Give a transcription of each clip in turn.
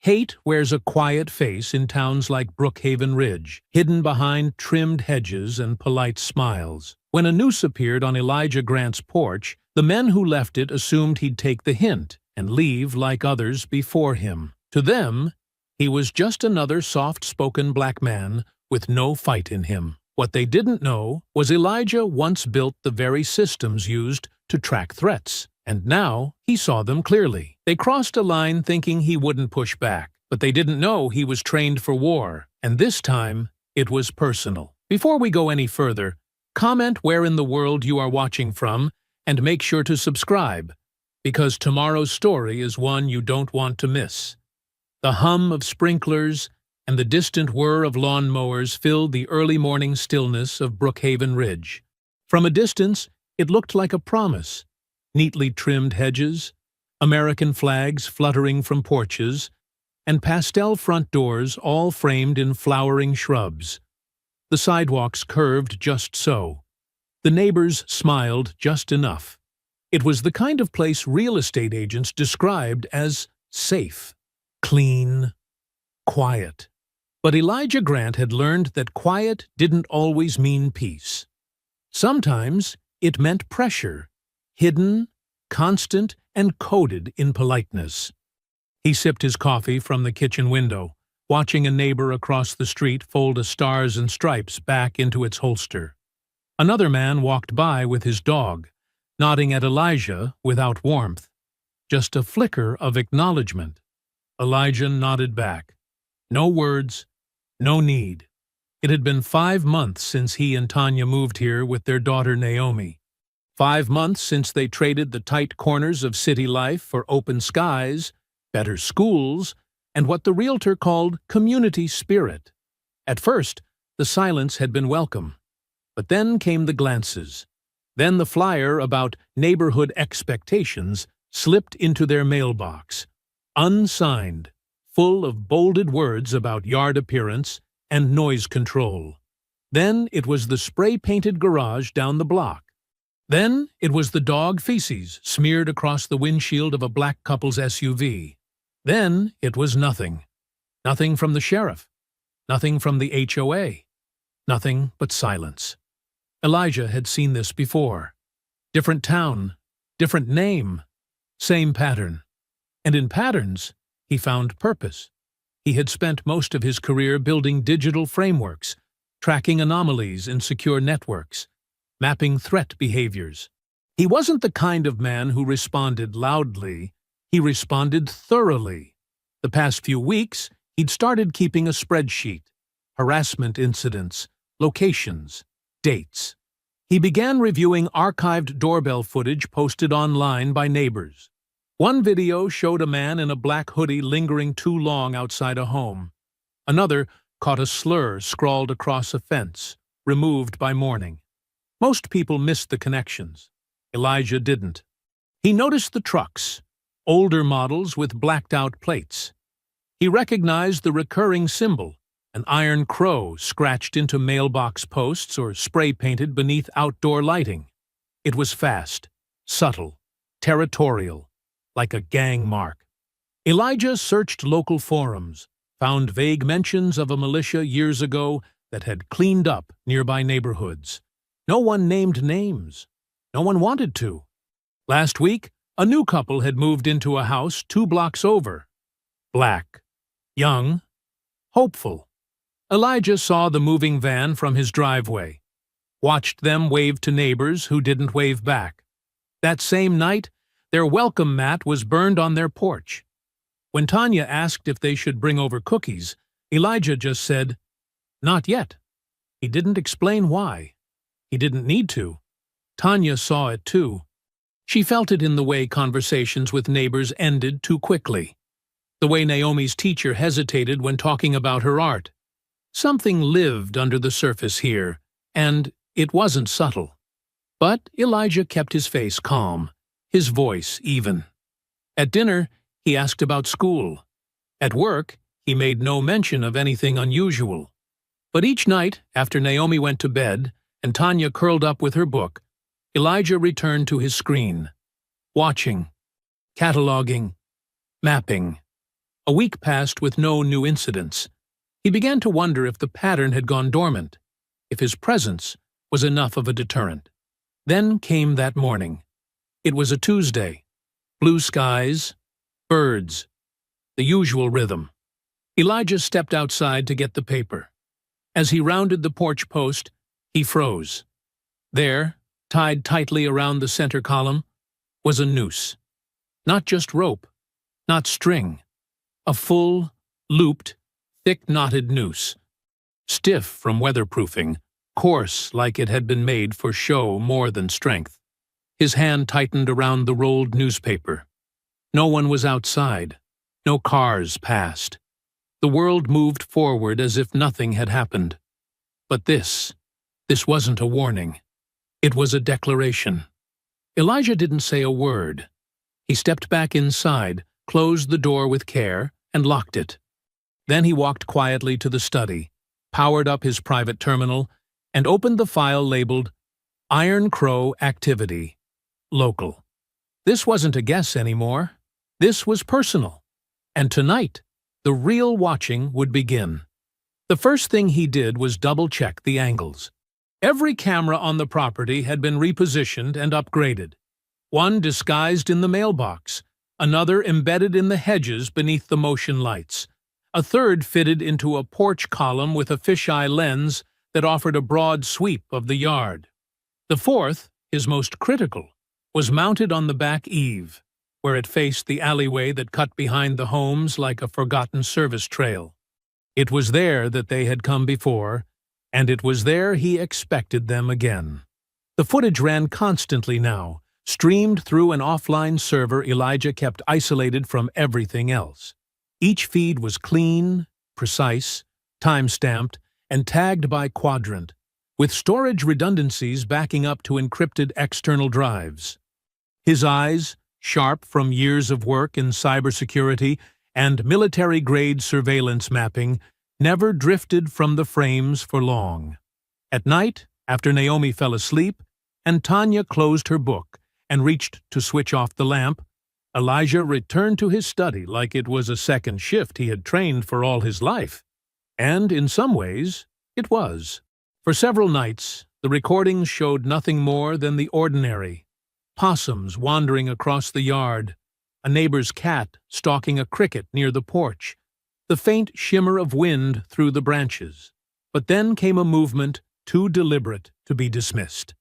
Hate wears a quiet face in towns like Brookhaven Ridge, hidden behind trimmed hedges and polite smiles. When a noose appeared on Elijah Grant's porch, the men who left it assumed he'd take the hint and leave like others before him. To them, he was just another soft-spoken black man with no fight in him. What they didn't know was Elijah once built the very systems used to track threats. And now he saw them clearly. They crossed a line thinking he wouldn't push back, but they didn't know he was trained for war, and this time it was personal. Before we go any further, comment where in the world you are watching from, and make sure to subscribe, because tomorrow's story is one you don't want to miss. The hum of sprinklers and the distant whir of lawn mowers filled the early morning stillness of Brookhaven Ridge. From a distance, it looked like a promise. Neatly trimmed hedges, American flags fluttering from porches, and pastel front doors all framed in flowering shrubs. The sidewalks curved just so. The neighbors smiled just enough. It was the kind of place real estate agents described as safe, clean, quiet. But Elijah Grant had learned that quiet didn't always mean peace. Sometimes it meant pressure. Hidden, constant, and coded in politeness. He sipped his coffee from the kitchen window, watching a neighbor across the street fold a Stars and Stripes back into its holster. Another man walked by with his dog, nodding at Elijah without warmth. Just a flicker of acknowledgement. Elijah nodded back. No words, no need. It had been 5 months since he and Tanya moved here with their daughter Naomi. 5 months since they traded the tight corners of city life for open skies, better schools, and what the realtor called community spirit. At first, the silence had been welcome. But then came the glances. Then the flyer about neighborhood expectations slipped into their mailbox, unsigned, full of bolded words about yard appearance and noise control. Then it was the spray-painted garage down the block. Then it was the dog feces smeared across the windshield of a black couple's SUV. Then it was nothing. Nothing from the sheriff. Nothing from the HOA. Nothing but silence. Elijah had seen this before. Different town, different name, same pattern. And in patterns, he found purpose. He had spent most of his career building digital frameworks, tracking anomalies in secure networks, mapping threat behaviors. He wasn't the kind of man who responded loudly. He responded thoroughly. The past few weeks, he'd started keeping a spreadsheet. Harassment incidents, locations, dates. He began reviewing archived doorbell footage posted online by neighbors. One video showed a man in a black hoodie lingering too long outside a home. Another caught a slur scrawled across a fence, removed by morning. Most people missed the connections. Elijah didn't. He noticed the trucks, older models with blacked-out plates. He recognized the recurring symbol, an iron crow scratched into mailbox posts or spray-painted beneath outdoor lighting. It was fast, subtle, territorial, like a gang mark. Elijah searched local forums, found vague mentions of a militia years ago that had cleaned up nearby neighborhoods. No one named names. No one wanted to. Last week, a new couple had moved into a house 2 blocks over. Black, young, hopeful. Elijah saw the moving van from his driveway, watched them wave to neighbors who didn't wave back. That same night, their welcome mat was burned on their porch. When Tanya asked if they should bring over cookies, Elijah just said, "Not yet." He didn't explain why. He didn't need to. Tanya saw it too. She felt it in the way conversations with neighbors ended too quickly. The way Naomi's teacher hesitated when talking about her art. Something lived under the surface here, and it wasn't subtle. But Elijah kept his face calm, his voice even. At dinner, he asked about school. At work, he made no mention of anything unusual. But each night, after Naomi went to bed, and Tanya curled up with her book, Elijah returned to his screen, watching, cataloging, mapping. A week passed with no new incidents. He began to wonder if the pattern had gone dormant, if his presence was enough of a deterrent. Then came that morning. It was a Tuesday. Blue skies, birds, the usual rhythm. Elijah stepped outside to get the paper. As he rounded the porch post, he froze. There, tied tightly around the center column, was a noose. Not just rope, not string. A full, looped, thick-knotted noose. Stiff from weatherproofing, coarse like it had been made for show more than strength. His hand tightened around the rolled newspaper. No one was outside. No cars passed. The world moved forward as if nothing had happened. But this wasn't a warning. It was a declaration. Elijah didn't say a word. He stepped back inside, closed the door with care, and locked it. Then he walked quietly to the study, powered up his private terminal, and opened the file labeled Iron Crow Activity, Local. This wasn't a guess anymore. This was personal. And tonight, the real watching would begin. The first thing he did was double-check the angles. Every camera on the property had been repositioned and upgraded. One disguised in the mailbox, another embedded in the hedges beneath the motion lights, a third fitted into a porch column with a fisheye lens that offered a broad sweep of the yard. The fourth, his most critical, was mounted on the back eave, where it faced the alleyway that cut behind the homes like a forgotten service trail. It was there that they had come before, and it was there he expected them again. The footage ran constantly now, streamed through an offline server Elijah kept isolated from everything else. Each feed was clean, precise, time-stamped, and tagged by quadrant, with storage redundancies backing up to encrypted external drives. His eyes, sharp from years of work in cybersecurity and military-grade surveillance mapping, never drifted from the frames for long. At night, after Naomi fell asleep, and Tanya closed her book and reached to switch off the lamp, Elijah returned to his study like it was a second shift he had trained for all his life. And, in some ways, it was. For several nights, the recordings showed nothing more than the ordinary. Possums wandering across the yard, a neighbor's cat stalking a cricket near the porch, the faint shimmer of wind through the branches. But then came a movement too deliberate to be dismissed.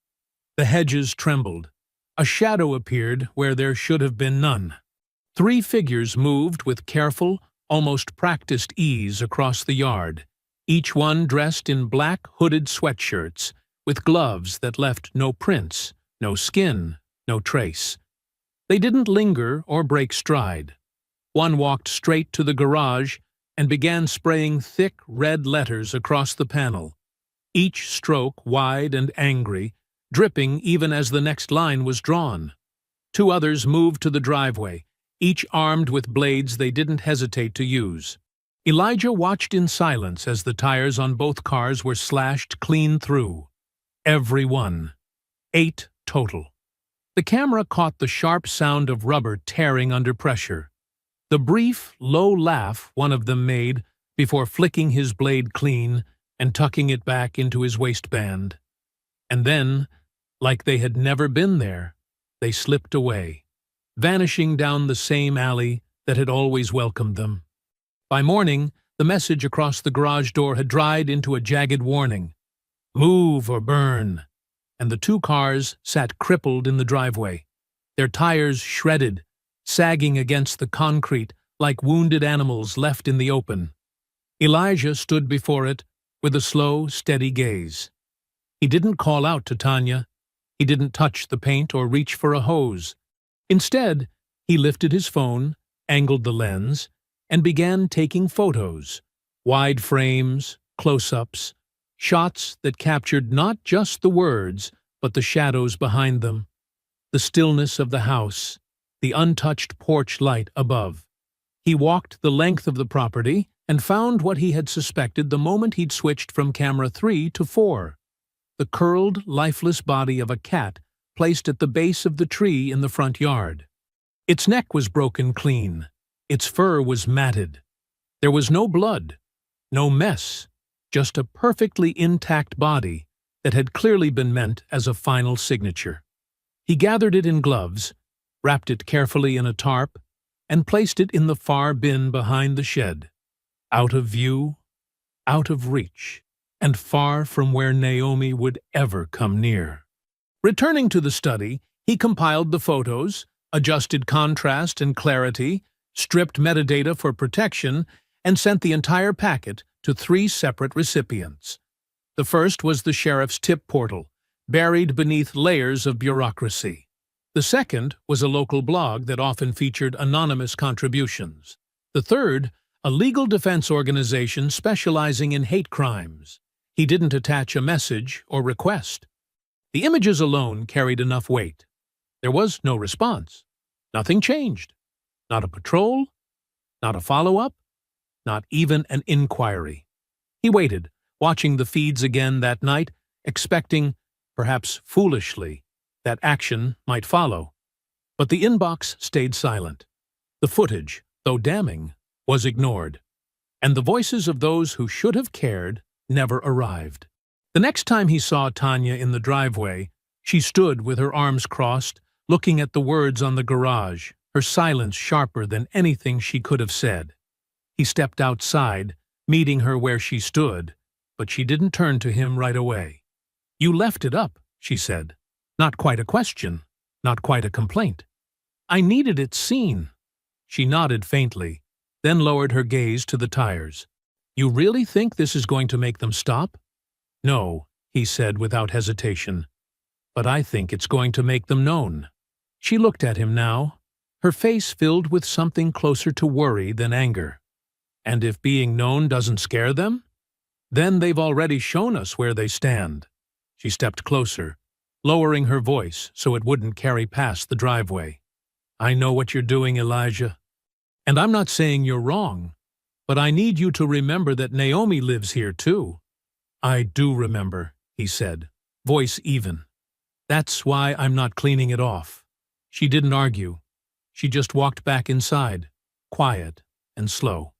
The hedges trembled. A shadow appeared where there should have been none. 3 figures moved with careful, almost practiced ease across the yard, each one dressed in black hooded sweatshirts, with gloves that left no prints, no skin, no trace. They didn't linger or break stride. One walked straight to the garage and began spraying thick red letters across the panel, each stroke wide and angry, dripping even as the next line was drawn. 2 others moved to the driveway, each armed with blades they didn't hesitate to use. Elijah watched in silence as the tires on both cars were slashed clean through. Every one. 8 total. The camera caught the sharp sound of rubber tearing under pressure. The brief, low laugh one of them made before flicking his blade clean and tucking it back into his waistband. And then, like they had never been there, they slipped away, vanishing down the same alley that had always welcomed them. By morning, the message across the garage door had dried into a jagged warning. Move or burn. And the 2 cars sat crippled in the driveway, their tires shredded, sagging against the concrete like wounded animals left in the open. Elijah stood before it with a slow, steady gaze. He didn't call out to Tanya. He didn't touch the paint or reach for a hose. Instead, he lifted his phone, angled the lens, and began taking photos, wide frames, close-ups, shots that captured not just the words, but the shadows behind them, the stillness of the house, the untouched porch light above. He walked the length of the property and found what he had suspected the moment he'd switched from camera 3 to 4. The curled, lifeless body of a cat placed at the base of the tree in the front yard. Its neck was broken clean, Its fur was matted. There was no blood, no mess, just a perfectly intact body that had clearly been meant as a final signature. He gathered it in gloves, wrapped it carefully in a tarp, and placed it in the far bin behind the shed, out of view, out of reach, and far from where Naomi would ever come near. Returning to the study, he compiled the photos, adjusted contrast and clarity, stripped metadata for protection, and sent the entire packet to 3 separate recipients. The first was the sheriff's tip portal, buried beneath layers of bureaucracy. The second was a local blog that often featured anonymous contributions. The third, a legal defense organization specializing in hate crimes. He didn't attach a message or request. The images alone carried enough weight. There was no response. Nothing changed. Not a patrol, not a follow-up, not even an inquiry. He waited, watching the feeds again that night, expecting, perhaps foolishly, that action might follow. But the inbox stayed silent. The footage, though damning, was ignored. And the voices of those who should have cared never arrived. The next time he saw Tanya in the driveway, she stood with her arms crossed, looking at the words on the garage, her silence sharper than anything she could have said. He stepped outside, meeting her where she stood, but she didn't turn to him right away. "You left it up," she said. Not quite a question, not quite a complaint. "I needed it seen." She nodded faintly, then lowered her gaze to the tires. "You really think this is going to make them stop?" "No," he said without hesitation. "But I think it's going to make them known." She looked at him now, her face filled with something closer to worry than anger. "And if being known doesn't scare them? Then they've already shown us where they stand." She stepped closer, lowering her voice so it wouldn't carry past the driveway. "I know what you're doing, Elijah. And I'm not saying you're wrong, but I need you to remember that Naomi lives here too." "I do remember," he said, voice even. "That's why I'm not cleaning it off." She didn't argue. She just walked back inside, quiet and slow.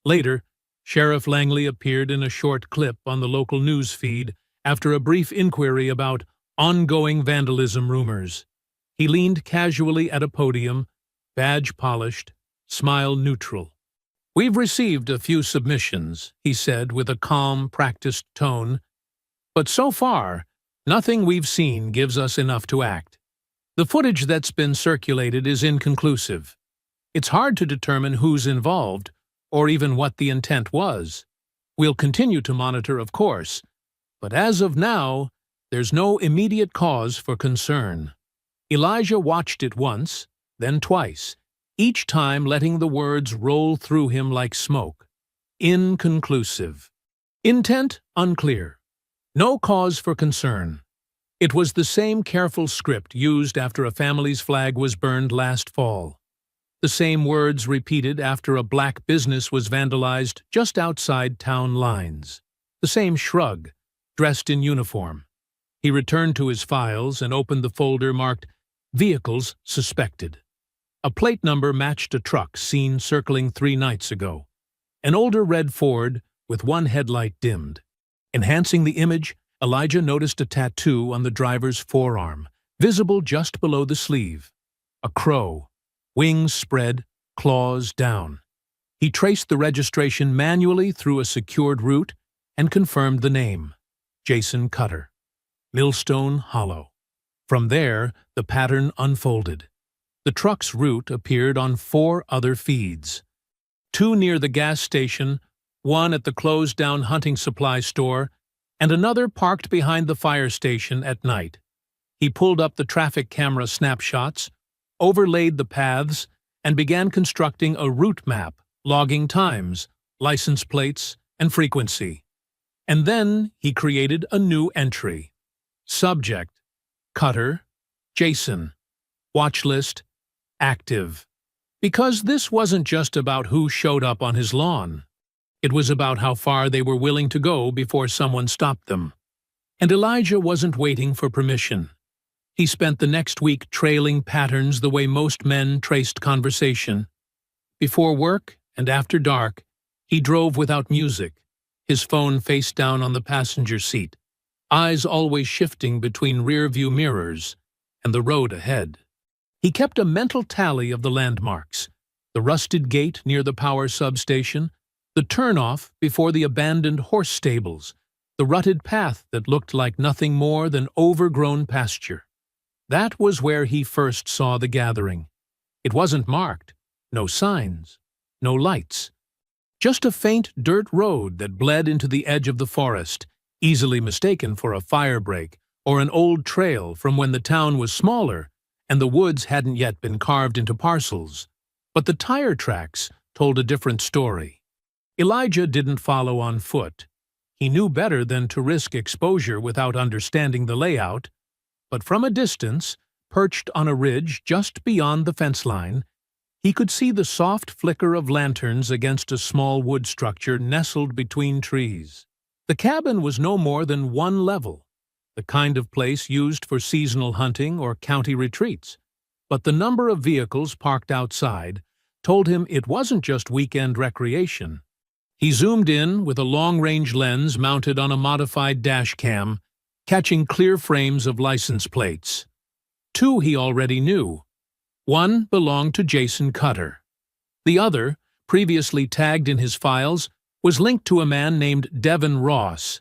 Later, Sheriff Langley appeared in a short clip on the local news feed after a brief inquiry about ongoing vandalism rumors. He leaned casually at a podium, badge polished, smile neutral. "We've received a few submissions," he said with a calm, practiced tone, "but so far, nothing we've seen gives us enough to act. The footage that's been circulated is inconclusive. It's hard to determine who's involved, or even what the intent was. We'll continue to monitor, of course, but as of now, there's no immediate cause for concern." Elijah watched it once, then twice, each time letting the words roll through him like smoke. Inconclusive. Intent unclear. No cause for concern. It was the same careful script used after a family's flag was burned last fall. The same words repeated after a black business was vandalized just outside town lines. The same shrug, dressed in uniform. He returned to his files and opened the folder marked Vehicles Suspected. A plate number matched a truck seen circling 3 nights ago. An older red Ford with one headlight dimmed. Enhancing the image, Elijah noticed a tattoo on the driver's forearm, visible just below the sleeve. A crow, wings spread, claws down. He traced the registration manually through a secured route and confirmed the name, Jason Cutter. Millstone Hollow. From there, the pattern unfolded. The truck's route appeared on 4 other feeds. 2 near the gas station, 1 at the closed-down hunting supply store, and another parked behind the fire station at night. He pulled up the traffic camera snapshots, overlaid the paths, and began constructing a route map, logging times, license plates, and frequency. And then he created a new entry. Subject: Cutter, Jason. Watch list: active. Because this wasn't just about who showed up on his lawn. It was about how far they were willing to go before someone stopped them. And Elijah wasn't waiting for permission. He spent the next week trailing patterns the way most men traced conversation. Before work and after dark, he drove without music, his phone face down on the passenger seat, eyes always shifting between rear-view mirrors and the road ahead. He kept a mental tally of the landmarks: the rusted gate near the power substation, the turnoff before the abandoned horse stables, the rutted path that looked like nothing more than overgrown pasture. That was where he first saw the gathering. It wasn't marked, no signs, no lights. Just a faint dirt road that bled into the edge of the forest, easily mistaken for a fire break or an old trail from when the town was smaller and the woods hadn't yet been carved into parcels. But the tire tracks told a different story. Elijah didn't follow on foot. He knew better than to risk exposure without understanding the layout. But from a distance, perched on a ridge just beyond the fence line, he could see the soft flicker of lanterns against a small wood structure nestled between trees. The cabin was no more than one level, the kind of place used for seasonal hunting or county retreats. But the number of vehicles parked outside told him it wasn't just weekend recreation. He zoomed in with a long-range lens mounted on a modified dash cam, catching clear frames of license plates. Two he already knew. One belonged to Jason Cutter. The other, previously tagged in his files, was linked to a man named Devin Ross,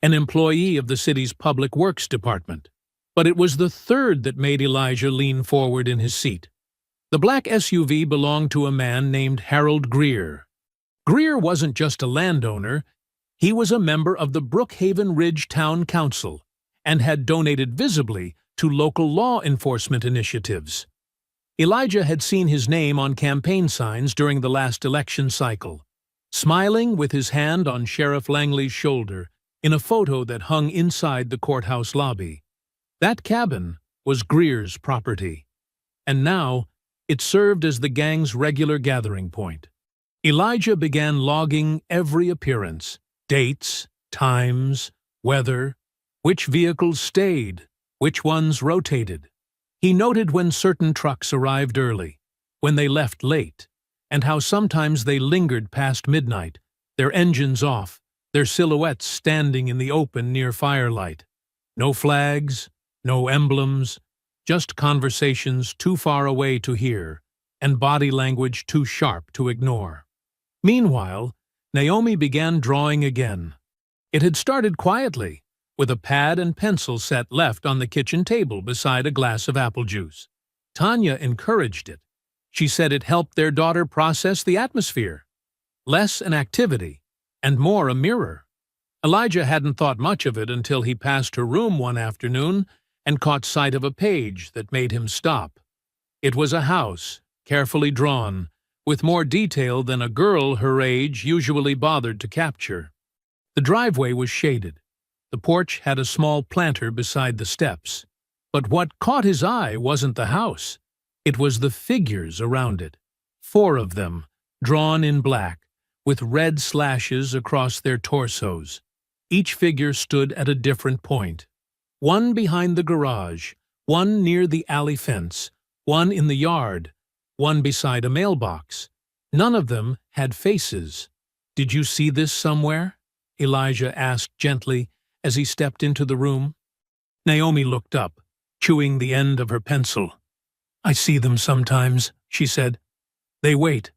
an employee of the city's Public Works Department. But it was the third that made Elijah lean forward in his seat. The black SUV belonged to a man named Harold Greer. Greer wasn't just a landowner, he was a member of the Brookhaven Ridge Town Council and had donated visibly to local law enforcement initiatives. Elijah had seen his name on campaign signs during the last election cycle, smiling with his hand on Sheriff Langley's shoulder in a photo that hung inside the courthouse lobby. That cabin was Greer's property, and now it served as the gang's regular gathering point. Elijah began logging every appearance: dates, times, weather, which vehicles stayed, which ones rotated. He noted when certain trucks arrived early, when they left late, and how sometimes they lingered past midnight, their engines off, their silhouettes standing in the open near firelight. No flags, no emblems, just conversations too far away to hear, and body language too sharp to ignore. Meanwhile, Naomi began drawing again. It had started quietly, with a pad and pencil set left on the kitchen table beside a glass of apple juice. Tanya encouraged it. She said it helped their daughter process the atmosphere. Less an activity, and more a mirror. Elijah hadn't thought much of it until he passed her room one afternoon and caught sight of a page that made him stop. It was a house, carefully drawn, with more detail than a girl her age usually bothered to capture. The driveway was shaded. The porch had a small planter beside the steps. But what caught his eye wasn't the house. It was the figures around it. 4 of them, drawn in black, with red slashes across their torsos. Each figure stood at a different point. One behind the garage, one near the alley fence, one in the yard, one beside a mailbox. None of them had faces. "Did you see this somewhere?" Elijah asked gently as he stepped into the room. Naomi looked up, chewing the end of her pencil. "I see them sometimes," she said. "They wait."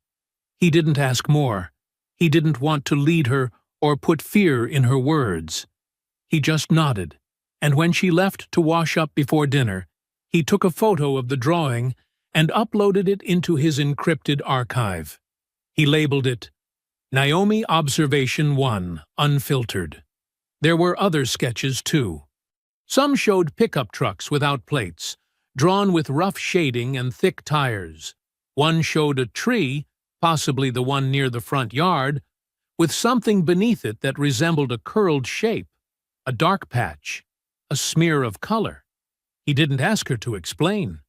He didn't ask more. He didn't want to lead her or put fear in her words. He just nodded, and when she left to wash up before dinner, he took a photo of the drawing and uploaded it into his encrypted archive. He labeled it Naomi Observation 1, Unfiltered. There were other sketches, too. Some showed pickup trucks without plates, drawn with rough shading and thick tires. One showed a tree, possibly the one near the front yard, with something beneath it that resembled a curled shape, a dark patch, a smear of color. He didn't ask her to explain.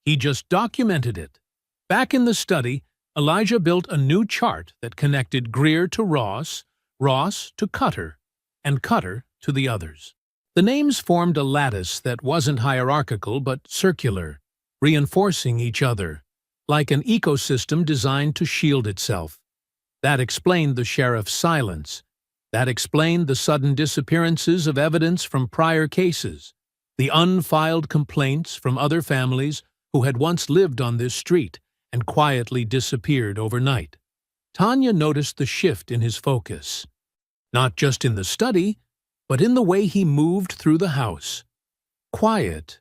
He just documented it. Back in the study, Elijah built a new chart that connected Greer to Ross, Ross to Cutter, and Cutter to the others. The names formed a lattice that wasn't hierarchical but circular, reinforcing each other, like an ecosystem designed to shield itself. That explained the sheriff's silence. That explained the sudden disappearances of evidence from prior cases, the unfiled complaints from other families who had once lived on this street and quietly disappeared overnight. Tanya noticed the shift in his focus, not just in the study, but in the way he moved through the house. Quiet,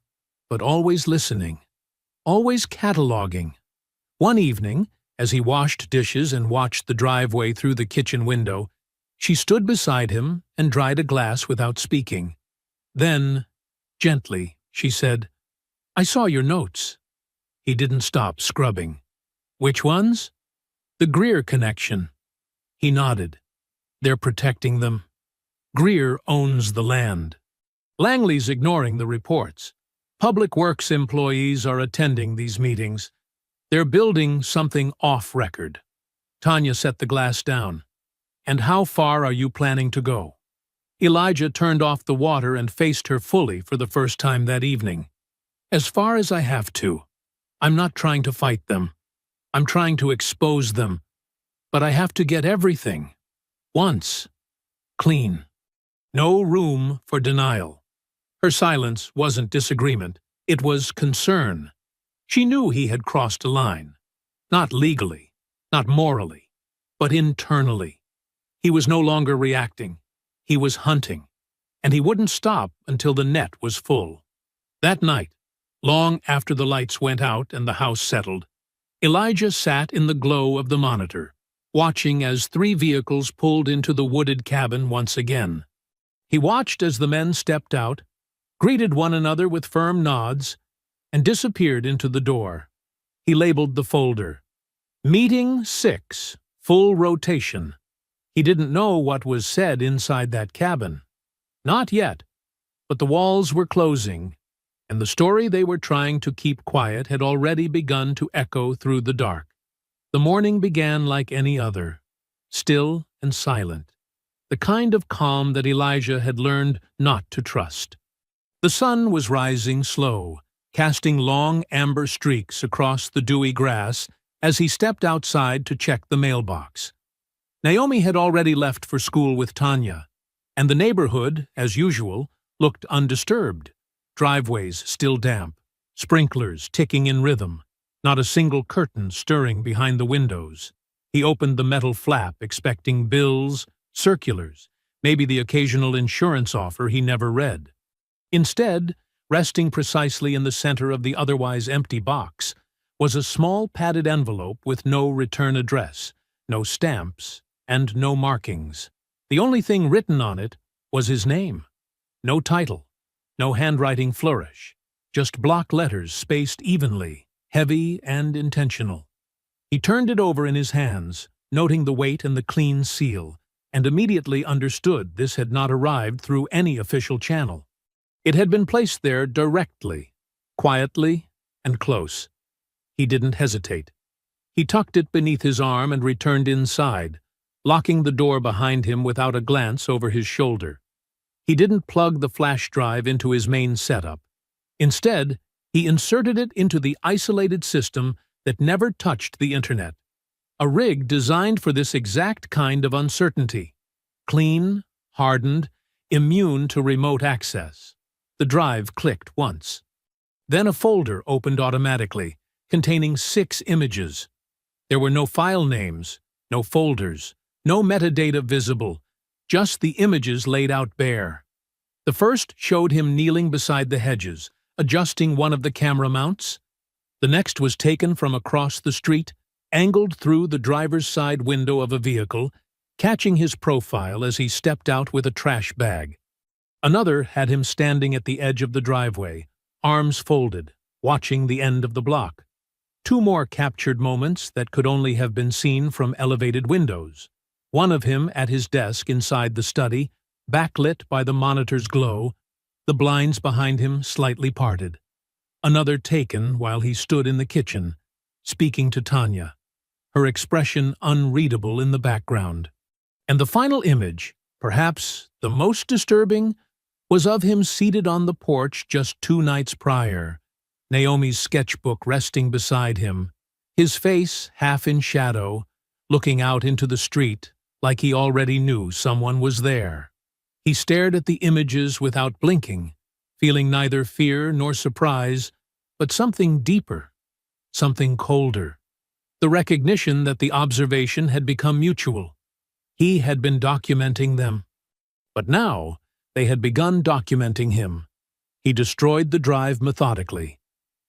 but always listening, always cataloging. One evening, as he washed dishes and watched the driveway through the kitchen window, she stood beside him and dried a glass without speaking. Then, gently, she said, "I saw your notes." He didn't stop scrubbing. "Which ones?" "The Greer connection." He nodded. "They're protecting them. Greer owns the land." Langley's ignoring the reports. Public Works employees are attending these meetings. They're building something off-record. Tanya set the glass down. "And how far are you planning to go?" Elijah turned off the water and faced her fully for the first time that evening. "As far as I have to. I'm not trying to fight them. I'm trying to expose them. But I have to get everything. Once. Clean. No room for denial." Her silence wasn't disagreement. It was concern. She knew he had crossed a line. Not legally, not morally, but internally. He was no longer reacting. He was hunting. And he wouldn't stop until the net was full. That night, long after the lights went out and the house settled, Elijah sat in the glow of the monitor, watching as 3 vehicles pulled into the wooded cabin once again. He watched as the men stepped out, greeted one another with firm nods, and disappeared into the door. He labeled the folder. Meeting 6, full rotation. He didn't know what was said inside that cabin. Not yet, but the walls were closing, and the story they were trying to keep quiet had already begun to echo through the dark. The morning began like any other, still and silent, the kind of calm that Elijah had learned not to trust. The sun was rising slow, casting long amber streaks across the dewy grass as he stepped outside to check the mailbox. Naomi had already left for school with Tanya, and the neighborhood, as usual, looked undisturbed. Driveways still damp, sprinklers ticking in rhythm, not a single curtain stirring behind the windows. He opened the metal flap, expecting bills, circulars, maybe the occasional insurance offer he never read. Instead, resting precisely in the center of the otherwise empty box, was a small padded envelope with no return address, no stamps, and no markings. The only thing written on it was his name. No title, no handwriting flourish, just block letters spaced evenly, heavy and intentional. He turned it over in his hands, noting the weight and the clean seal, and immediately understood this had not arrived through any official channel. It had been placed there directly, quietly, and close. He didn't hesitate. He tucked it beneath his arm and returned inside, locking the door behind him without a glance over his shoulder. He didn't plug the flash drive into his main setup. Instead, he inserted it into the isolated system that never touched the internet. A rig designed for this exact kind of uncertainty. Clean, hardened, immune to remote access. The drive clicked once. Then a folder opened automatically, containing 6 images. There were no file names, no folders, no metadata visible, just the images laid out bare. The first showed him kneeling beside the hedges, adjusting one of the camera mounts. The next was taken from across the street, angled through the driver's side window of a vehicle, catching his profile as he stepped out with a trash bag. Another had him standing at the edge of the driveway, arms folded, watching the end of the block. 2 more captured moments that could only have been seen from elevated windows. One of him at his desk inside the study, backlit by the monitor's glow, the blinds behind him slightly parted. Another taken while he stood in the kitchen, speaking to Tanya, her expression unreadable in the background. And the final image, perhaps the most disturbing, was of him seated on the porch just 2 nights prior, Naomi's sketchbook resting beside him, his face half in shadow, looking out into the street like he already knew someone was there. He stared at the images without blinking, feeling neither fear nor surprise, but something deeper, something colder. The recognition that the observation had become mutual. He had been documenting them. But now they had begun documenting him. He destroyed the drive methodically.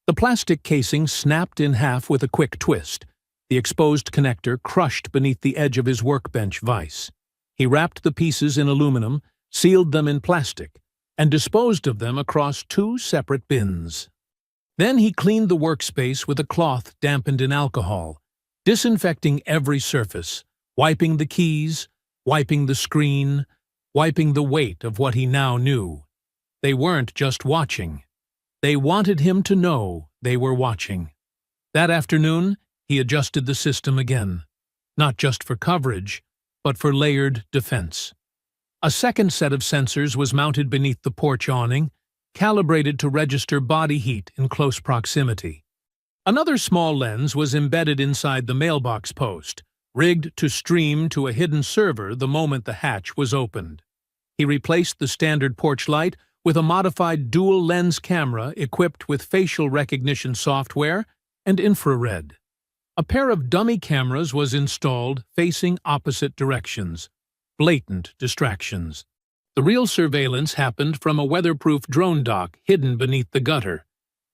The plastic casing snapped in half with a quick twist, the exposed connector crushed beneath the edge of his workbench vise. He wrapped the pieces in aluminum, sealed them in plastic, and disposed of them across 2 separate bins. Then he cleaned the workspace with a cloth dampened in alcohol, disinfecting every surface, wiping the keys, wiping the screen, wiping the weight of what he now knew. They weren't just watching. They wanted him to know they were watching. That afternoon, he adjusted the system again, not just for coverage, but for layered defense. A second set of sensors was mounted beneath the porch awning, calibrated to register body heat in close proximity. Another small lens was embedded inside the mailbox post, rigged to stream to a hidden server the moment the hatch was opened. He replaced the standard porch light with a modified dual-lens camera equipped with facial recognition software and infrared. A pair of dummy cameras was installed facing opposite directions, blatant distractions. The real surveillance happened from a weatherproof drone dock hidden beneath the gutter,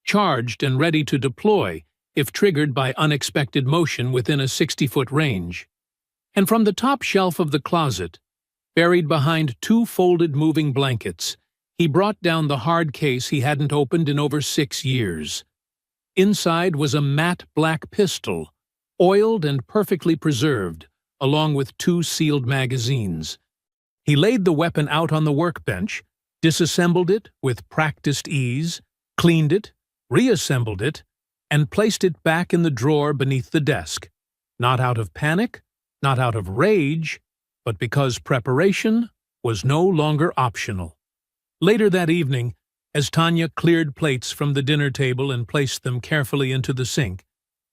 charged and ready to deploy if triggered by unexpected motion within a 60-foot range. And from the top shelf of the closet, buried behind 2 folded moving blankets, he brought down the hard case he hadn't opened in over 6 years. Inside was a matte black pistol, oiled and perfectly preserved, along with 2 sealed magazines. He laid the weapon out on the workbench, disassembled it with practiced ease, cleaned it, reassembled it, and placed it back in the drawer beneath the desk, not out of panic, not out of rage, but because preparation was no longer optional. Later that evening, as Tanya cleared plates from the dinner table and placed them carefully into the sink,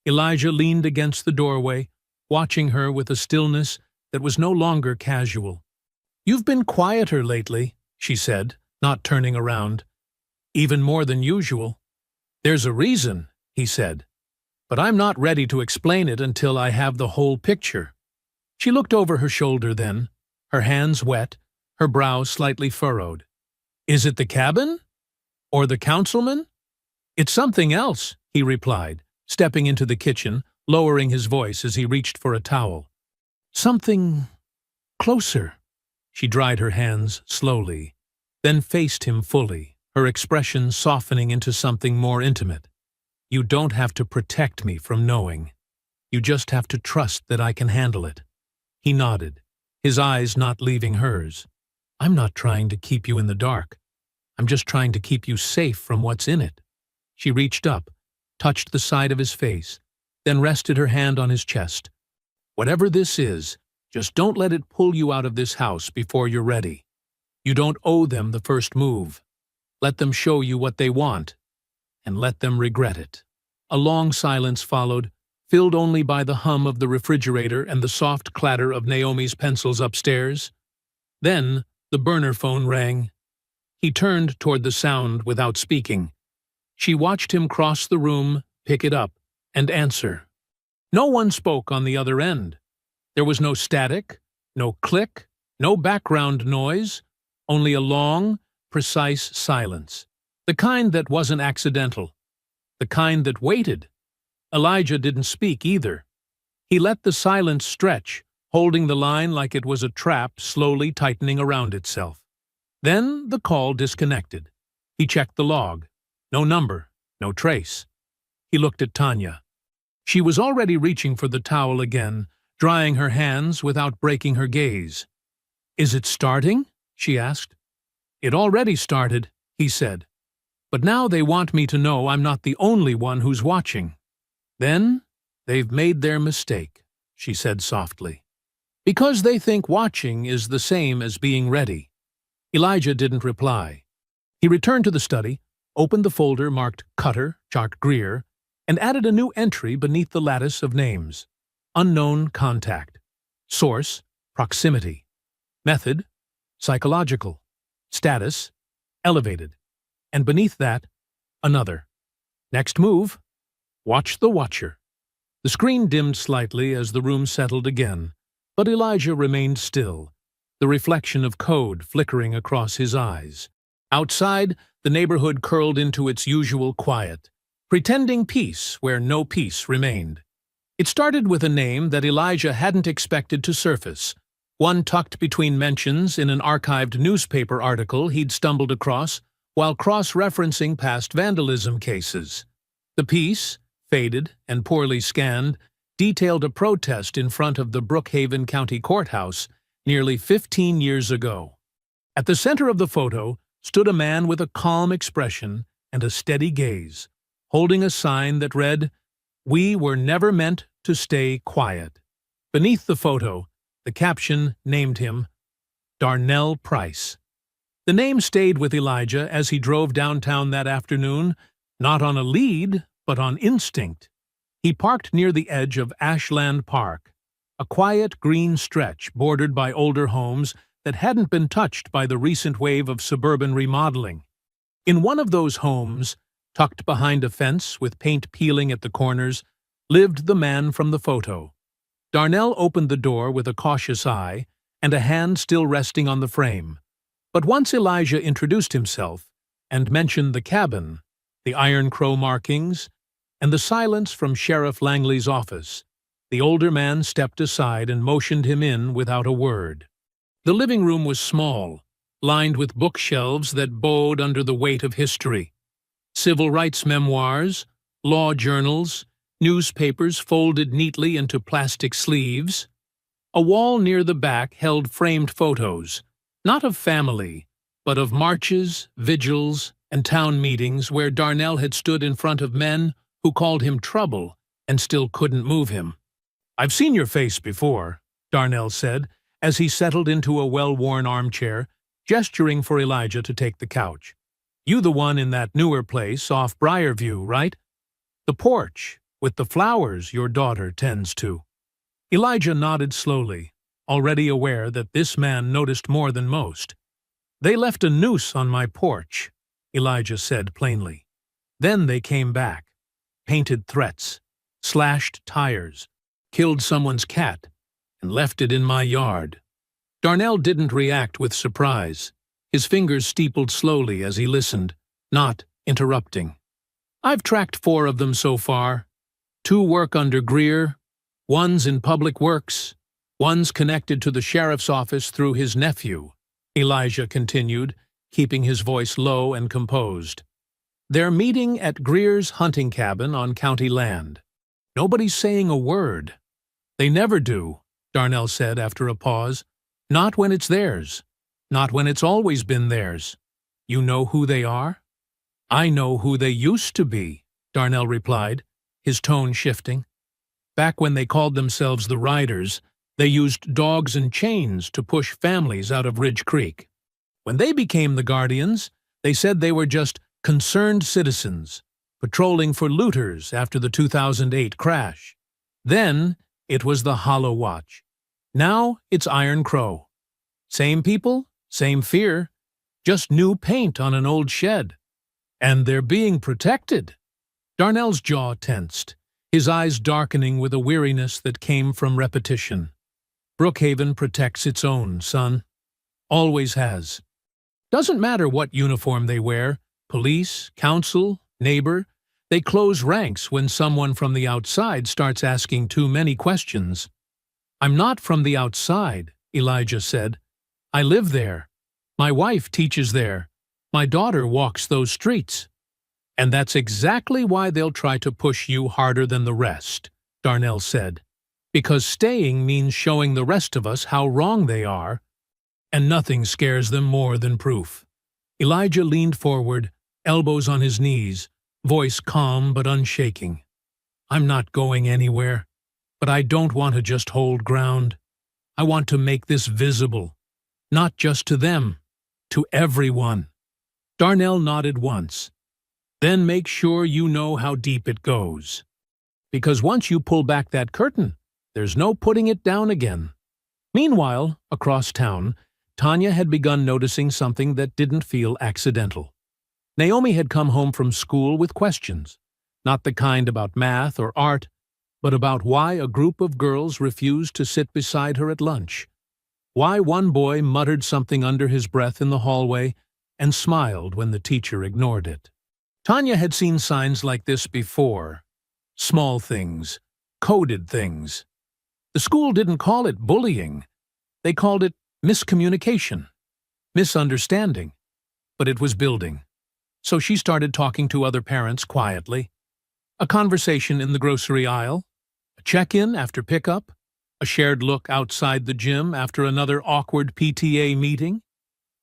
Elijah leaned against the doorway, watching her with a stillness that was no longer casual. "You've been quieter lately," she said, not turning around. "Even more than usual." "There's a reason," he said, "but I'm not ready to explain it until I have the whole picture." She looked over her shoulder then, her hands wet, her brow slightly furrowed. "Is it the cabin? Or the councilman?" "It's something else," he replied, stepping into the kitchen, lowering his voice as he reached for a towel. "Something closer." She dried her hands slowly, then faced him fully, her expression softening into something more intimate. "You don't have to protect me from knowing. You just have to trust that I can handle it." He nodded, his eyes not leaving hers. "I'm not trying to keep you in the dark. I'm just trying to keep you safe from what's in it." She reached up, touched the side of his face, then rested her hand on his chest. "Whatever this is, just don't let it pull you out of this house before you're ready. You don't owe them the first move. Let them show you what they want, and let them regret it." A long silence followed, filled only by the hum of the refrigerator and the soft clatter of Naomi's pencils upstairs. Then the burner phone rang. He turned toward the sound without speaking. She watched him cross the room, pick it up, and answer. No one spoke on the other end. There was no static, no click, no background noise, only a long, precise silence. The kind that wasn't accidental. The kind that waited. Elijah didn't speak either. He let the silence stretch, holding the line like it was a trap slowly tightening around itself. Then the call disconnected. He checked the log. No number, no trace. He looked at Tanya. She was already reaching for the towel again, drying her hands without breaking her gaze. "Is it starting?" she asked. "It already started," he said. "But now they want me to know I'm not the only one who's watching." "Then they've made their mistake," she said softly. "Because they think watching is the same as being ready." Elijah didn't reply. He returned to the study, opened the folder marked Cutter, Jock Greer, and added a new entry beneath the lattice of names. Unknown contact. Source, proximity. Method, psychological. Status, elevated. And beneath that, another. Next move, watch the watcher. The screen dimmed slightly as the room settled again, but Elijah remained still, the reflection of code flickering across his eyes. Outside, the neighborhood curled into its usual quiet, pretending peace where no peace remained. It started with a name that Elijah hadn't expected to surface, one tucked between mentions in an archived newspaper article he'd stumbled across while cross-referencing past vandalism cases. The piece, faded and poorly scanned, detailed a protest in front of the Brookhaven County Courthouse nearly 15 years ago. At the center of the photo stood a man with a calm expression and a steady gaze, holding a sign that read, "We were never meant to stay quiet." Beneath the photo, the caption named him Darnell Price. The name stayed with Elijah as he drove downtown that afternoon, not on a lead, but on instinct. He parked near the edge of Ashland Park, a quiet green stretch bordered by older homes that hadn't been touched by the recent wave of suburban remodeling. In one of those homes, tucked behind a fence with paint peeling at the corners, lived the man from the photo. Darnell opened the door with a cautious eye and a hand still resting on the frame. But once Elijah introduced himself and mentioned the cabin, the Iron Crow markings, and the silence from Sheriff Langley's office, the older man stepped aside and motioned him in without a word. The living room was small, lined with bookshelves that bowed under the weight of history. Civil rights memoirs, law journals, newspapers folded neatly into plastic sleeves. A wall near the back held framed photos, not of family, but of marches, vigils, and town meetings where Darnell had stood in front of men who called him trouble and still couldn't move him. "I've seen your face before," Darnell said, as he settled into a well-worn armchair, gesturing for Elijah to take the couch. "You the one in that newer place off Briarview, right? The porch, with the flowers your daughter tends to." Elijah nodded slowly, already aware that this man noticed more than most. "They left a noose on my porch," Elijah said plainly. "Then they came back. Painted threats, slashed tires, killed someone's cat, and left it in my yard." Darnell didn't react with surprise. His fingers steepled slowly as he listened, not interrupting. "I've tracked 4 of them so far. 2 work under Greer, one's in public works, one's connected to the sheriff's office through his nephew," Elijah continued, keeping his voice low and composed. "They're meeting at Greer's hunting cabin on county land. Nobody's saying a word." "They never do," Darnell said after a pause. "Not when it's theirs. Not when it's always been theirs. You know who they are?" "I know who they used to be," Darnell replied, his tone shifting. "Back when they called themselves the Riders, they used dogs and chains to push families out of Ridge Creek. When they became the Guardians, they said they were just concerned citizens, patrolling for looters after the 2008 crash. Then it was the Hollow Watch. Now it's Iron Crow. Same people, same fear, just new paint on an old shed. And they're being protected." Darnell's jaw tensed, his eyes darkening with a weariness that came from repetition. "Brookhaven protects its own, son. Always has. Doesn't matter what uniform they wear, police, council, neighbor, they close ranks when someone from the outside starts asking too many questions." "I'm not from the outside," Elijah said. "I live there. My wife teaches there. My daughter walks those streets." "And that's exactly why they'll try to push you harder than the rest," Darnell said. "Because staying means showing the rest of us how wrong they are, and nothing scares them more than proof." Elijah leaned forward, elbows on his knees, voice calm but unshaking. "I'm not going anywhere, but I don't want to just hold ground. I want to make this visible, not just to them, to everyone." Darnell nodded once. Then make sure you know how deep it goes. Because once you pull back that curtain, there's no putting it down again. Meanwhile, across town, Tanya had begun noticing something that didn't feel accidental. Naomi had come home from school with questions, not the kind about math or art, but about why a group of girls refused to sit beside her at lunch, why one boy muttered something under his breath in the hallway and smiled when the teacher ignored it. Tanya had seen signs like this before. Small things, coded things. The school didn't call it bullying. They called it miscommunication, misunderstanding. But it was building. So she started talking to other parents quietly. A conversation in the grocery aisle, a check-in after pickup, a shared look outside the gym after another awkward PTA meeting.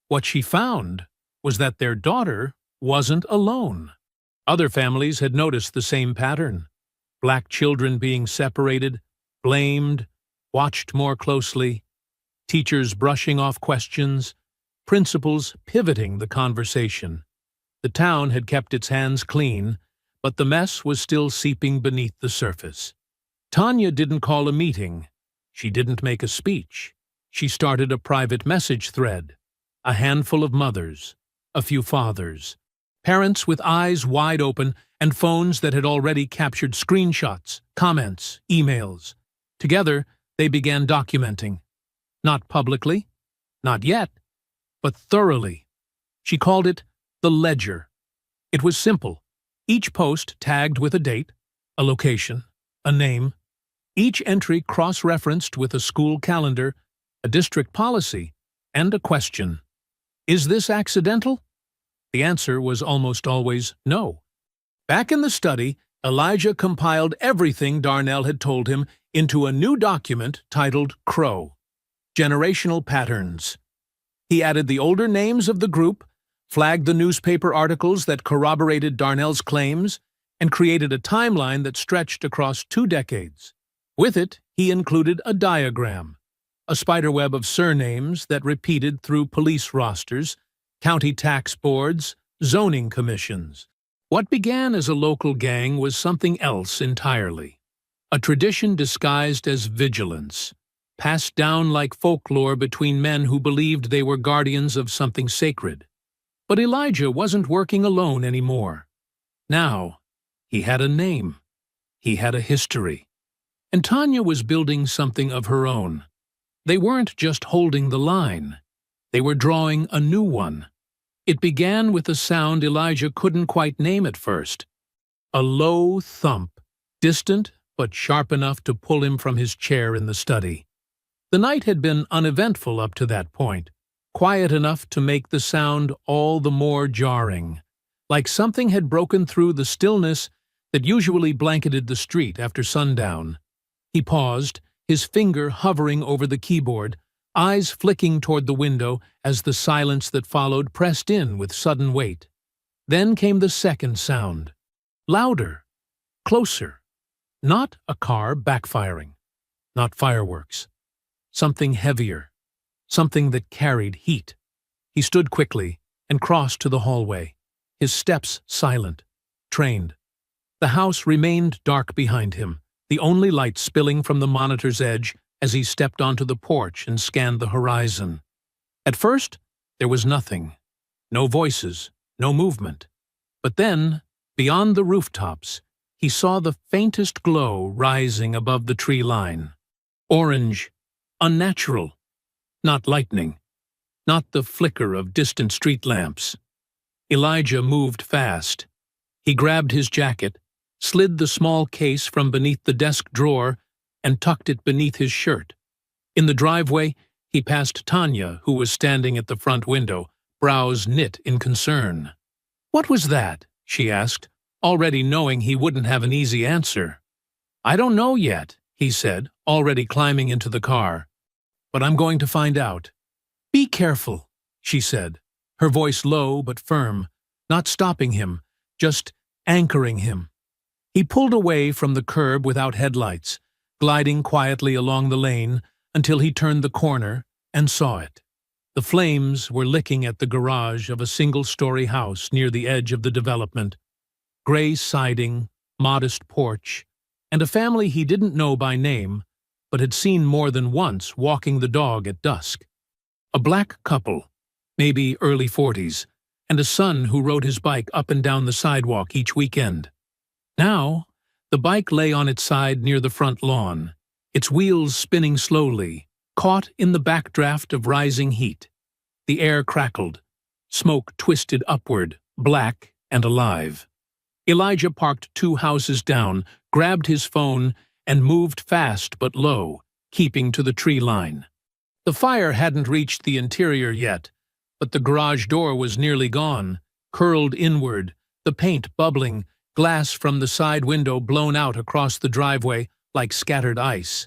What she found was that their daughter wasn't alone. Other families had noticed the same pattern. Black children being separated, blamed, watched more closely, teachers brushing off questions, principals pivoting the conversation. The town had kept its hands clean, but the mess was still seeping beneath the surface. Tanya didn't call a meeting. She didn't make a speech. She started a private message thread. A handful of mothers, a few fathers, parents with eyes wide open and phones that had already captured screenshots, comments, emails. Together, they began documenting. Not publicly, not yet, but thoroughly. She called it the ledger. It was simple. Each post tagged with a date, a location, a name. Each entry cross-referenced with a school calendar, a district policy, and a question. Is this accidental? The answer was almost always no. Back in the study, Elijah compiled everything Darnell had told him into a new document titled Crow, Generational Patterns. He added the older names of the group, flagged the newspaper articles that corroborated Darnell's claims, and created a timeline that stretched across 2 decades. With it, he included a diagram, a spiderweb of surnames that repeated through police rosters, county tax boards, zoning commissions. What began as a local gang was something else entirely. A tradition disguised as vigilance, passed down like folklore between men who believed they were guardians of something sacred. But Elijah wasn't working alone anymore. Now, he had a name. He had a history. And Tanya was building something of her own. They weren't just holding the line. They were drawing a new one. It began with a sound Elijah couldn't quite name at first. A low thump, distant but sharp enough to pull him from his chair in the study. The night had been uneventful up to that point, quiet enough to make the sound all the more jarring, like something had broken through the stillness that usually blanketed the street after sundown. He paused, his finger hovering over the keyboard, eyes flicking toward the window as the silence that followed pressed in with sudden weight. Then came the second sound. Louder, closer. Not a car backfiring, not fireworks. Something heavier, something that carried heat. He stood quickly and crossed to the hallway, his steps silent, trained. The house remained dark behind him, the only light spilling from the monitor's edge as he stepped onto the porch and scanned the horizon. At first, there was nothing. No voices, no movement. But then, beyond the rooftops, he saw the faintest glow rising above the tree line. Orange, unnatural, not lightning, not the flicker of distant street lamps. Elijah moved fast. He grabbed his jacket, slid the small case from beneath the desk drawer, and tucked it beneath his shirt. In the driveway, he passed Tanya, who was standing at the front window, brows knit in concern. "What was that?" she asked, already knowing he wouldn't have an easy answer. "I don't know yet," he said, already climbing into the car. "But I'm going to find out." "Be careful," she said, her voice low but firm, not stopping him, just anchoring him. He pulled away from the curb without headlights, gliding quietly along the lane until he turned the corner and saw it. The flames were licking at the garage of a single-story house near the edge of the development. gray siding, modest porch, and a family he didn't know by name, but had seen more than once walking the dog at dusk. A black couple, maybe early 40s, and a son who rode his bike up and down the sidewalk each weekend. Now, the bike lay on its side near the front lawn, its wheels spinning slowly, caught in the backdraft of rising heat. The air crackled, smoke twisted upward, black and alive. Elijah parked 2 houses down, grabbed his phone, and moved fast but low, keeping to the tree line. The fire hadn't reached the interior yet, but the garage door was nearly gone, curled inward, the paint bubbling, glass from the side window blown out across the driveway like scattered ice.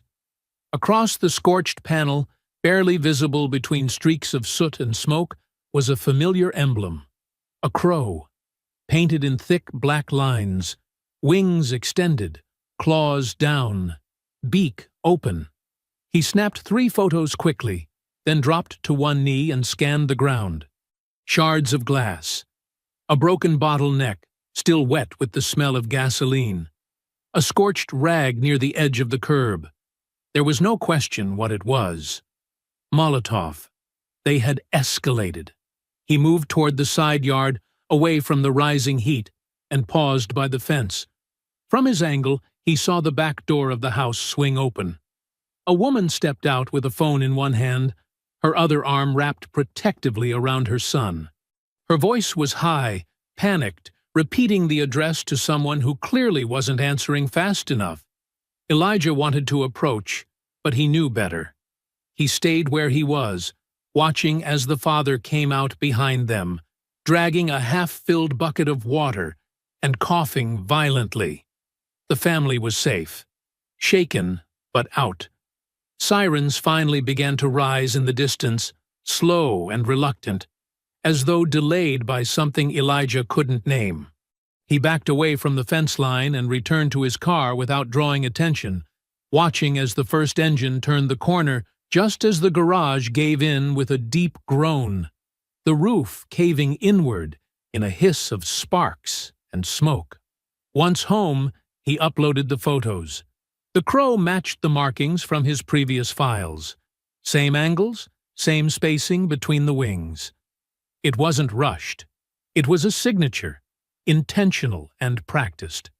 Across the scorched panel, barely visible between streaks of soot and smoke, was a familiar emblem. A crow, painted in thick black lines, wings extended, claws down, beak open. He snapped 3 photos quickly, then dropped to one knee and scanned the ground. Shards of glass. A broken bottle neck, still wet with the smell of gasoline. A scorched rag near the edge of the curb. There was no question what it was. Molotov. They had escalated. He moved toward the side yard, away from the rising heat, and paused by the fence. From his angle, he saw the back door of the house swing open. A woman stepped out with a phone in one hand, her other arm wrapped protectively around her son. Her voice was high, panicked, repeating the address to someone who clearly wasn't answering fast enough. Elijah wanted to approach, but he knew better. He stayed where he was, watching as the father came out behind them, dragging a half-filled bucket of water and coughing violently. The family was safe. Shaken, but out. Sirens finally began to rise in the distance, slow and reluctant, as though delayed by something Elijah couldn't name. He backed away from the fence line and returned to his car without drawing attention, watching as the first engine turned the corner just as the garage gave in with a deep groan, the roof caving inward in a hiss of sparks and smoke. Once home, he uploaded the photos. The crow matched the markings from his previous files. Same angles, same spacing between the wings. It wasn't rushed. It was a signature, intentional and practiced.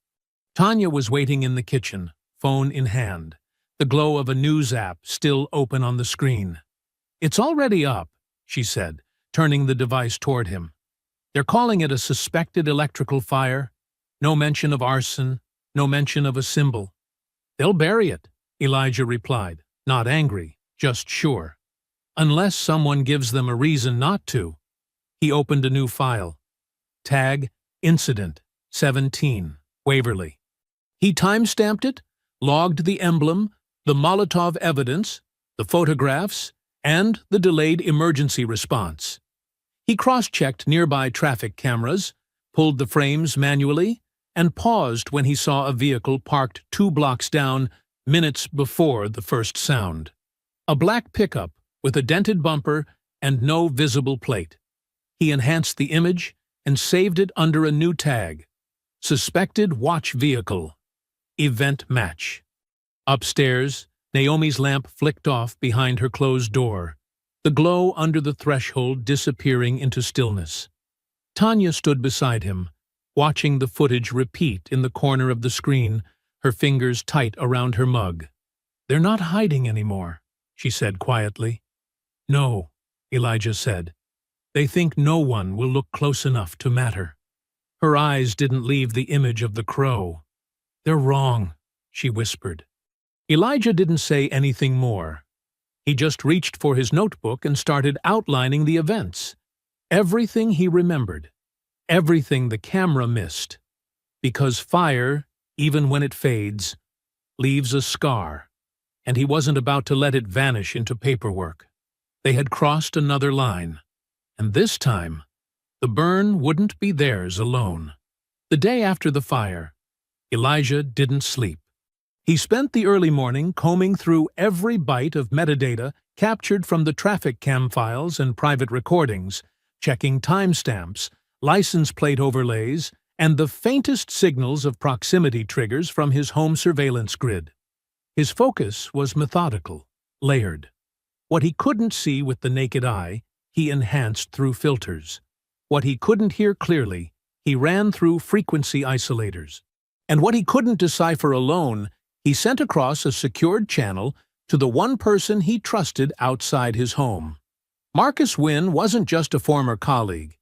Tanya was waiting in the kitchen, phone in hand, the glow of a news app still open on the screen. "It's already up," she said, turning the device toward him. "They're calling it a suspected electrical fire. No mention of arson, no mention of a symbol." "They'll bury it," Elijah replied, not angry, just sure. "Unless someone gives them a reason not to." He opened a new file. Tag, Incident, 17, Waverly. He time-stamped it, logged the emblem, the Molotov evidence, the photographs, and the delayed emergency response. He cross-checked nearby traffic cameras, pulled the frames manually, and paused when he saw a vehicle parked 2 blocks down, minutes before the first sound. A black pickup with a dented bumper and no visible plate. He enhanced the image and saved it under a new tag. Suspected watch vehicle. Event match. Upstairs, Naomi's lamp flicked off behind her closed door, the glow under the threshold disappearing into stillness. Tanya stood beside him, watching the footage repeat in the corner of the screen, her fingers tight around her mug. "They're not hiding anymore," she said quietly. "No," Elijah said. "They think no one will look close enough to matter." Her eyes didn't leave the image of the crow. "They're wrong," she whispered. Elijah didn't say anything more. He just reached for his notebook and started outlining the events. Everything he remembered. Everything the camera missed. Because fire, even when it fades, leaves a scar, and he wasn't about to let it vanish into paperwork. They had crossed another line. And this time, the burn wouldn't be theirs alone. The day after the fire, Elijah didn't sleep. He spent the early morning combing through every byte of metadata captured from the traffic cam files and private recordings, checking timestamps, license plate overlays, and the faintest signals of proximity triggers from his home surveillance grid. His focus was methodical, layered. What he couldn't see with the naked eye, he enhanced through filters. What he couldn't hear clearly, he ran through frequency isolators. And what he couldn't decipher alone, he sent across a secured channel to the one person he trusted outside his home. Marcus Wynn wasn't just a former colleague.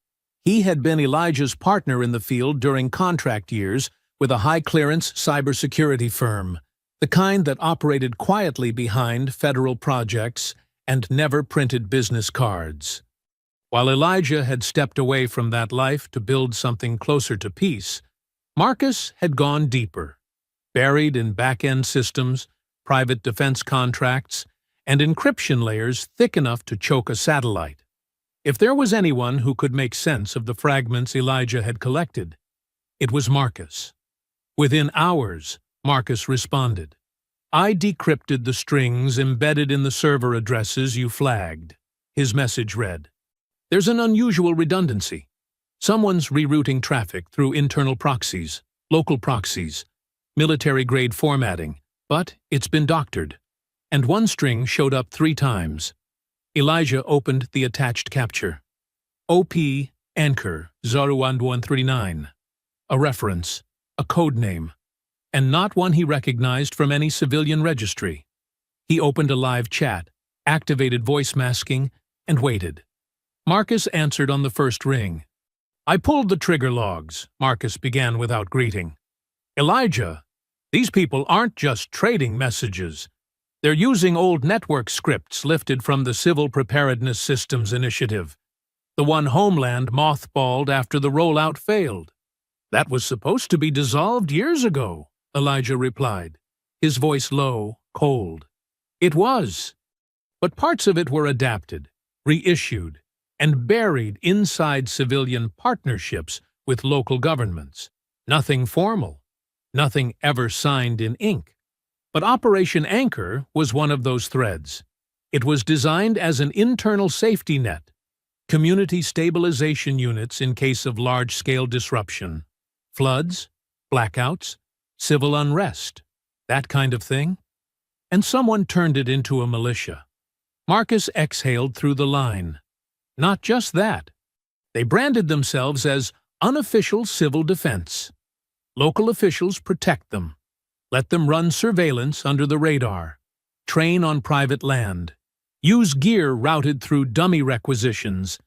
He had been Elijah's partner in the field during contract years with a high-clearance cybersecurity firm, the kind that operated quietly behind federal projects and never printed business cards. While Elijah had stepped away from that life to build something closer to peace, Marcus had gone deeper, buried in back-end systems, private defense contracts, and encryption layers thick enough to choke a satellite. If there was anyone who could make sense of the fragments Elijah had collected, it was Marcus. Within hours, Marcus responded. "I decrypted the strings embedded in the server addresses you flagged," his message read. "There's an unusual redundancy. Someone's rerouting traffic through internal proxies, local proxies, military-grade formatting, but it's been doctored. And one string showed up 3 times. Elijah opened the attached capture. OP Anchor 01139. A reference, a code name, and not one he recognized from any civilian registry. He opened a live chat, activated voice masking, and waited. Marcus answered on the first ring. "I pulled the trigger logs," Marcus began without greeting. "Elijah, these people aren't just trading messages. They're using old network scripts lifted from the Civil Preparedness Systems Initiative, the one Homeland mothballed after the rollout failed." "That was supposed to be dissolved years ago," Elijah replied, his voice low, cold. "It was. But parts of it were adapted, reissued, and buried inside civilian partnerships with local governments. Nothing formal, nothing ever signed in ink. But Operation Anchor was one of those threads. It was designed as an internal safety net, community stabilization units in case of large-scale disruption, floods, blackouts, civil unrest, that kind of thing. And someone turned it into a militia. Marcus exhaled through the line. Not just that. They branded themselves as unofficial civil defense. Local officials protect them. Let them run surveillance under the radar, train on private land, use gear routed through dummy requisitions.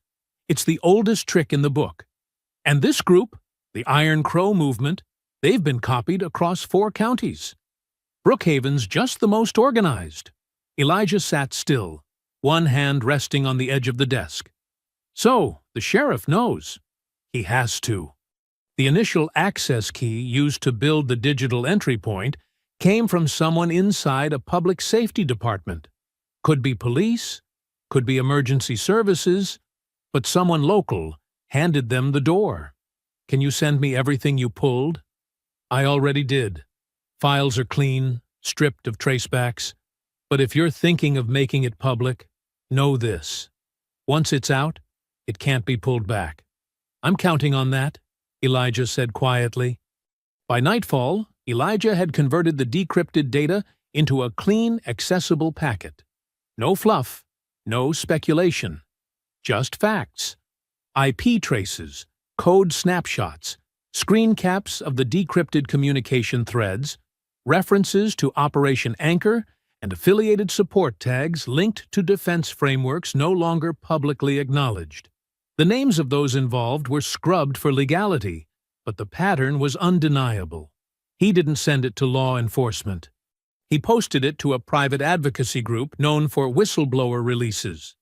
It's the oldest trick in the book. And this group, the Iron Crow movement, they've been copied across 4 counties. Brookhaven's just the most organized. Elijah sat still, one hand resting on the edge of the desk. So, the sheriff knows. He has to. The initial access key used to build the digital entry point came from someone inside a public safety department. Could be police, could be emergency services, but someone local handed them the door. "Can you send me everything you pulled?" "I already did. Files are clean, stripped of tracebacks. But if you're thinking of making it public, know this. Once it's out, it can't be pulled back." "I'm counting on that," Elijah said quietly. By nightfall, Elijah had converted the decrypted data into a clean, accessible packet. No fluff, no speculation. Just facts. IP traces, code snapshots, screen caps of the decrypted communication threads, references to Operation Anchor, and affiliated support tags linked to defense frameworks no longer publicly acknowledged. The names of those involved were scrubbed for legality, but the pattern was undeniable. He didn't send it to law enforcement. He posted it to a private advocacy group known for whistleblower releases.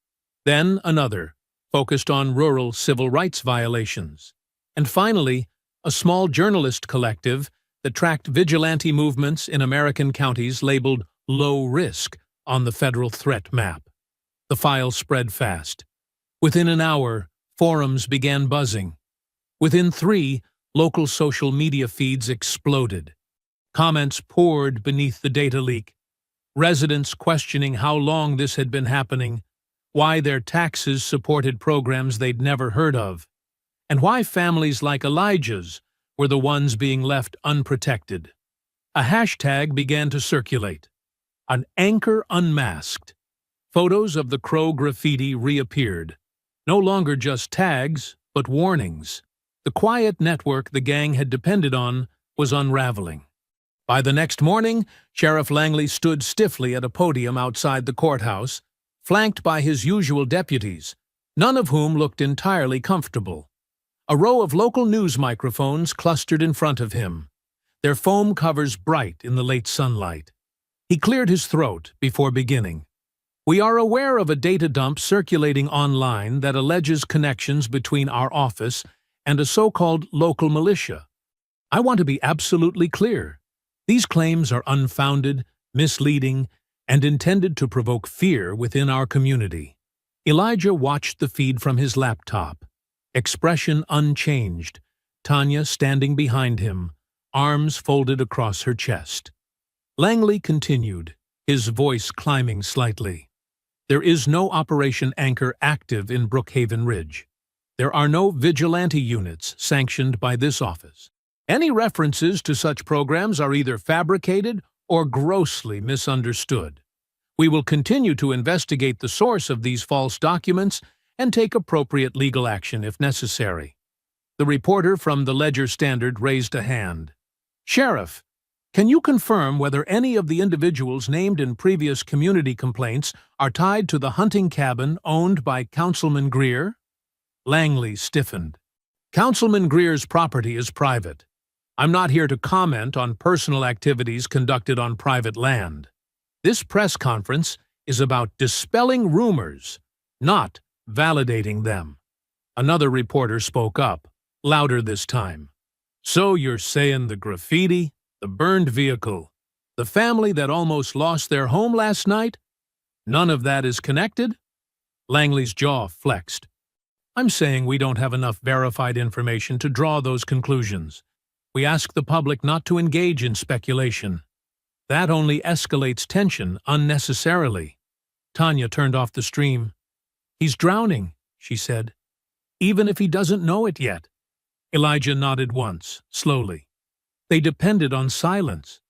Then another, focused on rural civil rights violations. And finally, a small journalist collective that tracked vigilante movements in American counties labeled low risk on the federal threat map. The file spread fast. Within an hour, forums began buzzing. Within 3, local social media feeds exploded. Comments poured beneath the data leak. Residents questioning how long this had been happening, why their taxes supported programs they'd never heard of, and why families like Elijah's were the ones being left unprotected. A hashtag began to circulate. An anchor unmasked. Photos of the crow graffiti reappeared. No longer just tags, but warnings. The quiet network the gang had depended on was unraveling. By the next morning, Sheriff Langley stood stiffly at a podium outside the courthouse, flanked by his usual deputies, none of whom looked entirely comfortable. A row of local news microphones clustered in front of him, their foam covers bright in the late sunlight. He cleared his throat before beginning. "We are aware of a data dump circulating online that alleges connections between our office and a so-called local militia. I want to be absolutely clear. These claims are unfounded, misleading, and intended to provoke fear within our community." Elijah watched the feed from his laptop, expression unchanged, Tanya standing behind him, arms folded across her chest. Langley continued, his voice climbing slightly. "There is no Operation Anchor active in Brookhaven Ridge. There are no vigilante units sanctioned by this office. Any references to such programs are either fabricated or grossly misunderstood. We will continue to investigate the source of these false documents and take appropriate legal action if necessary." The reporter from the Ledger-Standard raised a hand. "Sheriff, can you confirm whether any of the individuals named in previous community complaints are tied to the hunting cabin owned by Councilman Greer?" Langley stiffened. "Councilman Greer's property is private. I'm not here to comment on personal activities conducted on private land. This press conference is about dispelling rumors, not validating them." Another reporter spoke up, louder this time. "So you're saying the graffiti, the burned vehicle, the family that almost lost their home last night? None of that is connected?" Langley's jaw flexed. "I'm saying we don't have enough verified information to draw those conclusions. We ask the public not to engage in speculation. That only escalates tension unnecessarily." Tanya turned off the stream. "He's drowning," she said. "Even if he doesn't know it yet." Elijah nodded once, slowly. They depended on silence.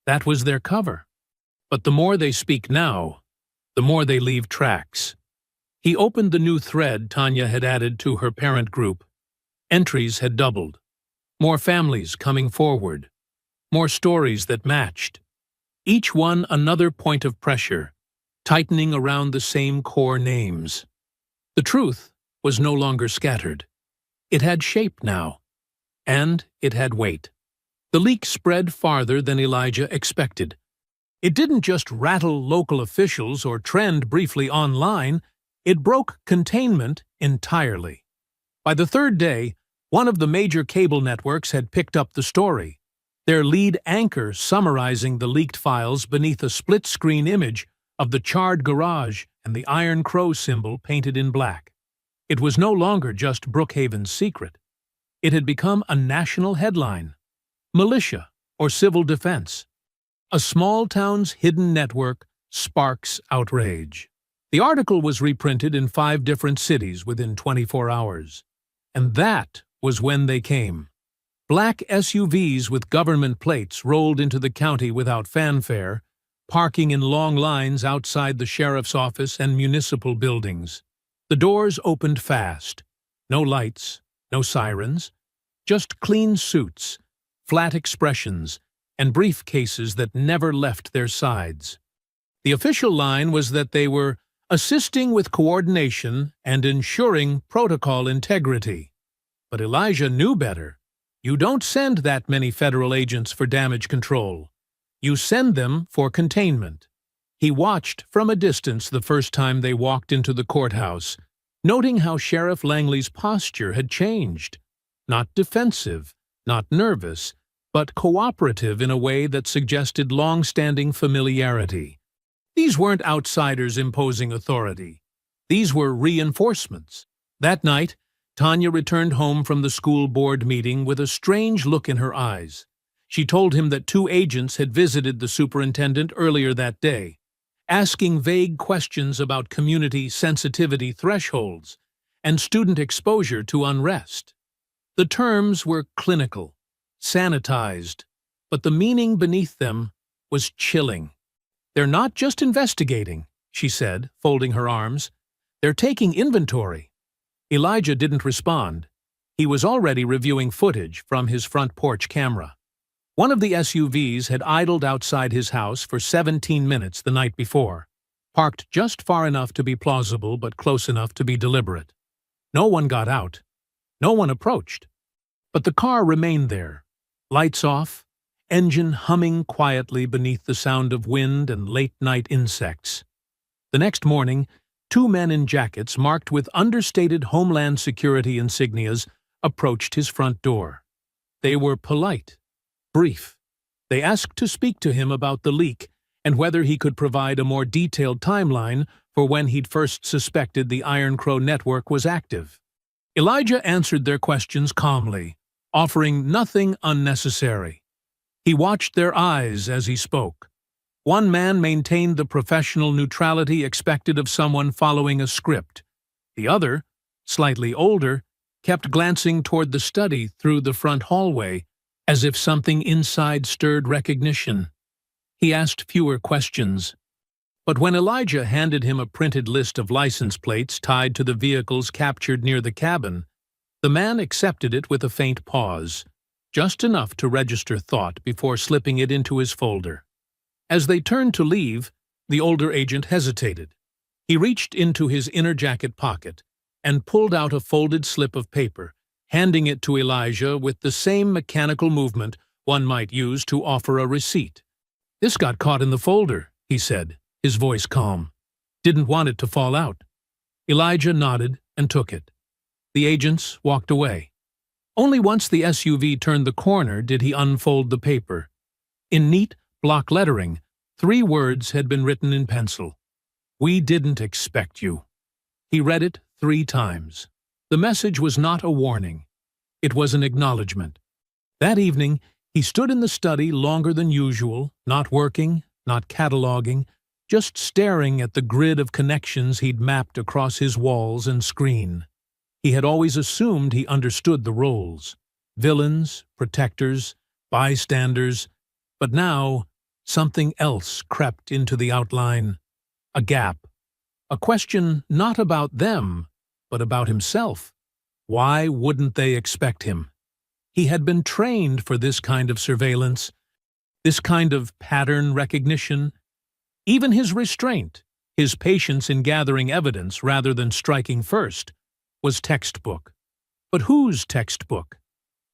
That was their cover. But the more they speak now, the more they leave tracks. He opened the new thread Tanya had added to her parent group. Entries had doubled. More families coming forward. More stories that matched. Each one another point of pressure, tightening around the same core names. The truth was no longer scattered. It had shape now. And it had weight. The leak spread farther than Elijah expected. It didn't just rattle local officials or trend briefly online, it broke containment entirely. By the third day, one of the major cable networks had picked up the story, their lead anchor summarizing the leaked files beneath a split-screen image of the charred garage and the Iron Crow symbol painted in black. It was no longer just Brookhaven's secret. It had become a national headline. Militia or civil defense. A small town's hidden network sparks outrage. The article was reprinted in 5 different cities within 24 hours. And that was when they came. Black SUVs with government plates rolled into the county without fanfare, parking in long lines outside the sheriff's office and municipal buildings. The doors opened fast. No lights, no sirens, just clean suits, flat expressions, and briefcases that never left their sides. The official line was that they were assisting with coordination and ensuring protocol integrity. But Elijah knew better. You don't send that many federal agents for damage control. You send them for containment. He watched from a distance the first time they walked into the courthouse, noting how Sheriff Langley's posture had changed. Not defensive, not nervous, but cooperative in a way that suggested long-standing familiarity. These weren't outsiders imposing authority. These were reinforcements. That night, Tanya returned home from the school board meeting with a strange look in her eyes. She told him that 2 agents had visited the superintendent earlier that day, asking vague questions about community sensitivity thresholds and student exposure to unrest. The terms were clinical, sanitized, but the meaning beneath them was chilling. "They're not just investigating," she said, folding her arms. "They're taking inventory." Elijah didn't respond. He was already reviewing footage from his front porch camera. One of the SUVs had idled outside his house for 17 minutes the night before, parked just far enough to be plausible but close enough to be deliberate. No one got out. No one approached. But the car remained there, lights off, engine humming quietly beneath the sound of wind and late-night insects. The next morning, two men in jackets marked with understated Homeland Security insignias approached his front door. They were polite, brief. They asked to speak to him about the leak and whether he could provide a more detailed timeline for when he'd first suspected the Iron Crow network was active. Elijah answered their questions calmly, offering nothing unnecessary. He watched their eyes as he spoke. One man maintained the professional neutrality expected of someone following a script. The other, slightly older, kept glancing toward the study through the front hallway, as if something inside stirred recognition. He asked fewer questions. But when Elijah handed him a printed list of license plates tied to the vehicles captured near the cabin, the man accepted it with a faint pause, just enough to register thought before slipping it into his folder. As they turned to leave, the older agent hesitated. He reached into his inner jacket pocket and pulled out a folded slip of paper, handing it to Elijah with the same mechanical movement one might use to offer a receipt. "This got caught in the folder," he said, his voice calm. "Didn't want it to fall out." Elijah nodded and took it. The agents walked away. Only once the SUV turned the corner did he unfold the paper. In neat block lettering, 3 words had been written in pencil. "We didn't expect you." He read it 3 times. The message was not a warning. It was an acknowledgement. That evening, he stood in the study longer than usual, not working, not cataloging, just staring at the grid of connections he'd mapped across his walls and screen. He had always assumed he understood the roles: villains, protectors, bystanders, but now something else crept into the outline. A gap. A question not about them, but about himself. Why wouldn't they expect him? He had been trained for this kind of surveillance, this kind of pattern recognition. Even his restraint, his patience in gathering evidence rather than striking first, was textbook. But whose textbook?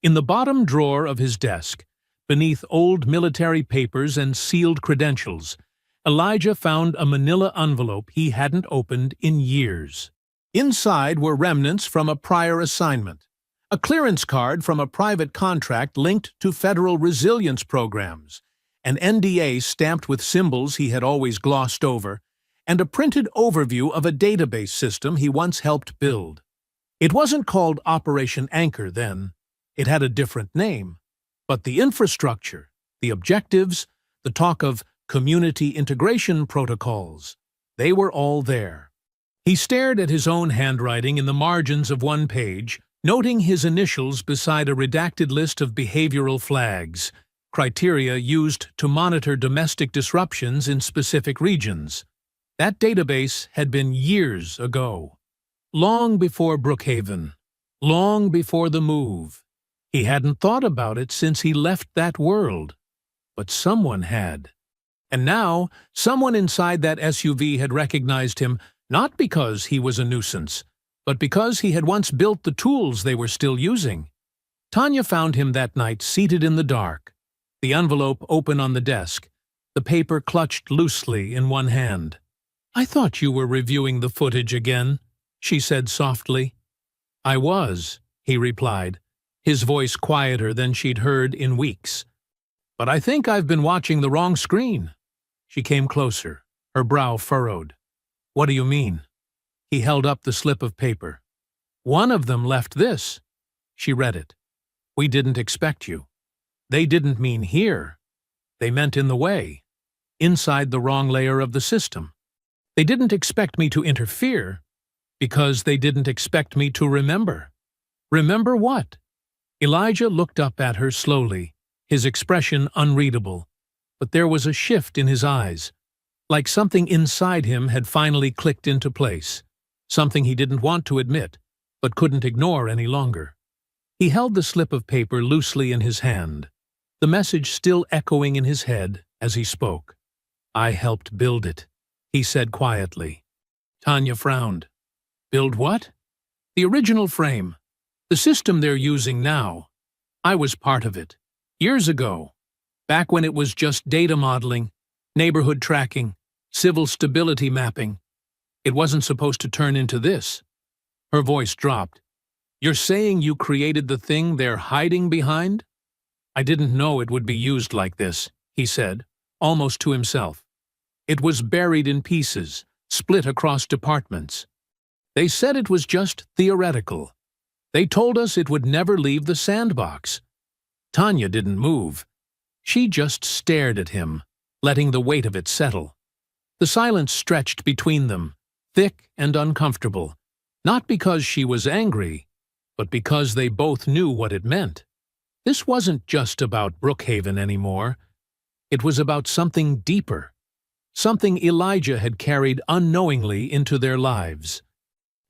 In the bottom drawer of his desk, beneath old military papers and sealed credentials, Elijah found a manila envelope he hadn't opened in years. Inside were remnants from a prior assignment, a clearance card from a private contract linked to federal resilience programs, an NDA stamped with symbols he had always glossed over, and a printed overview of a database system he once helped build. It wasn't called Operation Anchor then. It had a different name. But the infrastructure, the objectives, the talk of community integration protocols, they were all there. He stared at his own handwriting in the margins of one page, noting his initials beside a redacted list of behavioral flags, criteria used to monitor domestic disruptions in specific regions. That database had been years ago. Long before Brookhaven. Long before the move. He hadn't thought about it since he left that world. But someone had. And now, someone inside that SUV had recognized him, not because he was a nuisance, but because he had once built the tools they were still using. Tanya found him that night seated in the dark, the envelope open on the desk, the paper clutched loosely in one hand. "I thought you were reviewing the footage again," she said softly. "I was," he replied, his voice quieter than she'd heard in weeks. "But I think I've been watching the wrong screen." She came closer, her brow furrowed. "What do you mean?" He held up the slip of paper. "One of them left this." She read it. "We didn't expect you." They didn't mean here. They meant in the way, inside the wrong layer of the system. They didn't expect me to interfere, because they didn't expect me to remember. Remember what? Elijah looked up at her slowly, his expression unreadable, but there was a shift in his eyes, like something inside him had finally clicked into place, something he didn't want to admit, but couldn't ignore any longer. He held the slip of paper loosely in his hand, the message still echoing in his head as he spoke. "I helped build it," he said quietly. Tanya frowned. "Build what?" "The original frame. The system they're using now. I was part of it. Years ago. Back when it was just data modeling, neighborhood tracking, civil stability mapping. It wasn't supposed to turn into this." Her voice dropped. "You're saying you created the thing they're hiding behind?" "I didn't know it would be used like this," he said, almost to himself. "It was buried in pieces, split across departments. They said it was just theoretical. They told us it would never leave the sandbox." Tanya didn't move. She just stared at him, letting the weight of it settle. The silence stretched between them, thick and uncomfortable, not because she was angry, but because they both knew what it meant. This wasn't just about Brookhaven anymore. It was about something deeper, something Elijah had carried unknowingly into their lives.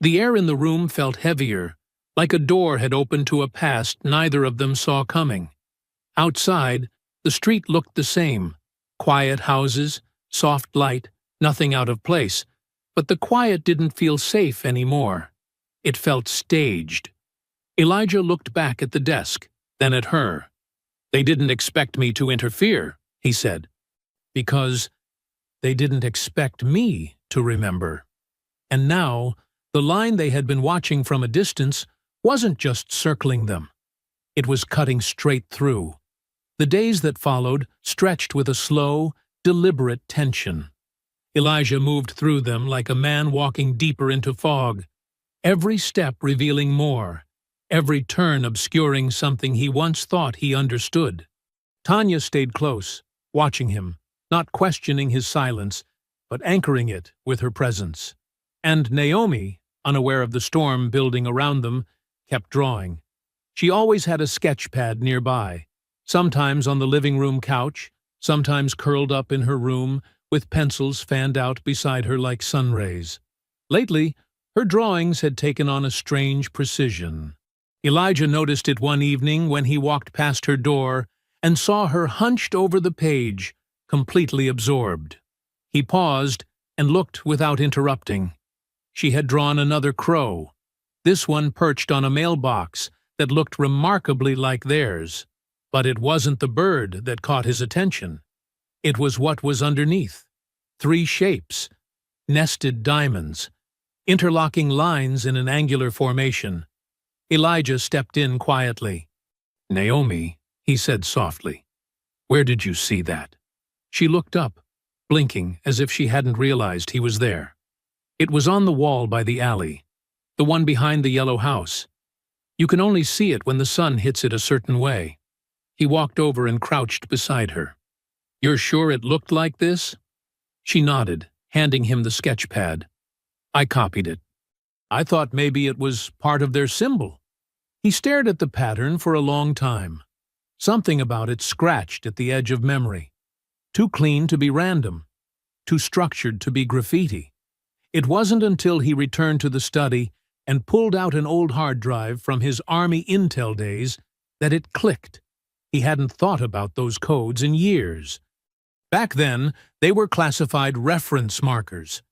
The air in the room felt heavier, like a door had opened to a past neither of them saw coming. Outside, the street looked the same. Quiet houses, soft light, nothing out of place. But the quiet didn't feel safe anymore. It felt staged. Elijah looked back at the desk, then at her. "They didn't expect me to interfere," he said. "Because they didn't expect me to remember." And now, the line they had been watching from a distance wasn't just circling them. It was cutting straight through. The days that followed stretched with a slow, deliberate tension. Elijah moved through them like a man walking deeper into fog, every step revealing more, every turn obscuring something he once thought he understood. Tanya stayed close, watching him, not questioning his silence, but anchoring it with her presence. And Naomi, unaware of the storm building around them, kept drawing. She always had a sketch pad nearby, sometimes on the living room couch, sometimes curled up in her room, with pencils fanned out beside her like sun rays. Lately, her drawings had taken on a strange precision. Elijah noticed it one evening when he walked past her door and saw her hunched over the page, completely absorbed. He paused and looked without interrupting. She had drawn another crow, this one perched on a mailbox that looked remarkably like theirs. But it wasn't the bird that caught his attention. It was what was underneath. 3 shapes, nested diamonds, interlocking lines in an angular formation. Elijah stepped in quietly. "Naomi," he said softly, "where did you see that?" She looked up, blinking as if she hadn't realized he was there. "It was on the wall by the alley, the one behind the yellow house. You can only see it when the sun hits it a certain way." He walked over and crouched beside her. "You're sure it looked like this?" She nodded, handing him the sketch pad. "I copied it. I thought maybe it was part of their symbol." He stared at the pattern for a long time. Something about it scratched at the edge of memory. Too clean to be random. Too structured to be graffiti. It wasn't until he returned to the study and pulled out an old hard drive from his Army intel days that it clicked. He hadn't thought about those codes in years. Back then, they were classified reference markers,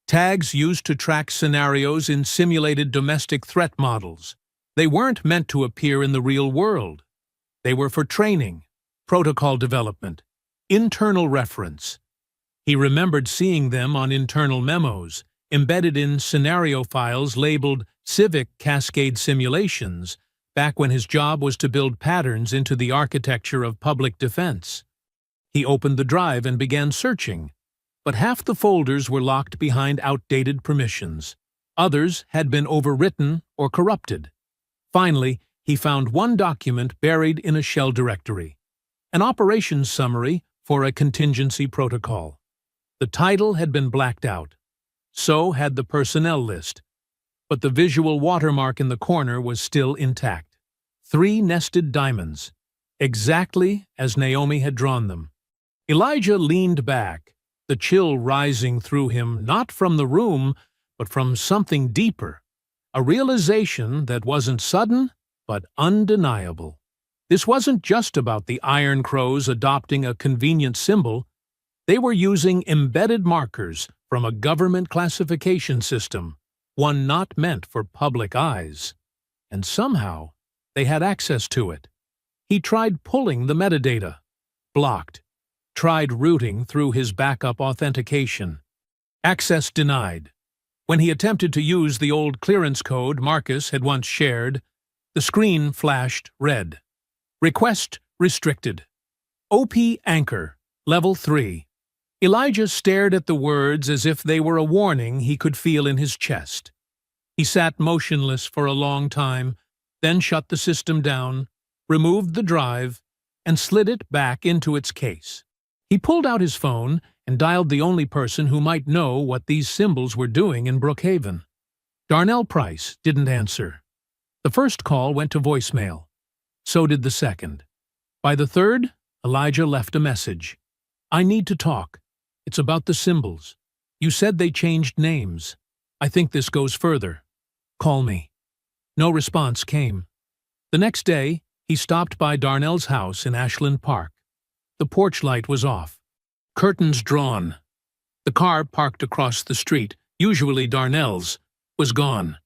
tags used to track scenarios in simulated domestic threat models. They weren't meant to appear in the real world. They were for training, protocol development, internal reference. He remembered seeing them on internal memos, embedded in scenario files labeled Civic Cascade Simulations, back when his job was to build patterns into the architecture of public defense. He opened the drive and began searching, but half the folders were locked behind outdated permissions. Others had been overwritten or corrupted. Finally, he found one document buried in a shell directory, an operations summary for a contingency protocol. The title had been blacked out. So had the personnel list, but the visual watermark in the corner was still intact. 3 nested diamonds, exactly as Naomi had drawn them. Elijah leaned back, the chill rising through him not from the room, but from something deeper, a realization that wasn't sudden, but undeniable. This wasn't just about the Iron Crows adopting a convenient symbol. They were using embedded markers from a government classification system, one not meant for public eyes. And somehow, they had access to it. He tried pulling the metadata. Blocked. Tried routing through his backup authentication. Access denied. When he attempted to use the old clearance code Marcus had once shared, the screen flashed red. Request restricted. OP Anchor, Level 3. Elijah stared at the words as if they were a warning he could feel in his chest. He sat motionless for a long time, then shut the system down, removed the drive, and slid it back into its case. He pulled out his phone and dialed the only person who might know what these symbols were doing in Brookhaven. Darnell Price didn't answer. The first call went to voicemail. So did the second. By the third, Elijah left a message. I need to talk. It's about the symbols. You said they changed names. I think this goes further. Call me. No response came. The next day, he stopped by Darnell's house in Ashland Park. The porch light was off. Curtains drawn. The car parked across the street, usually Darnell's, was gone.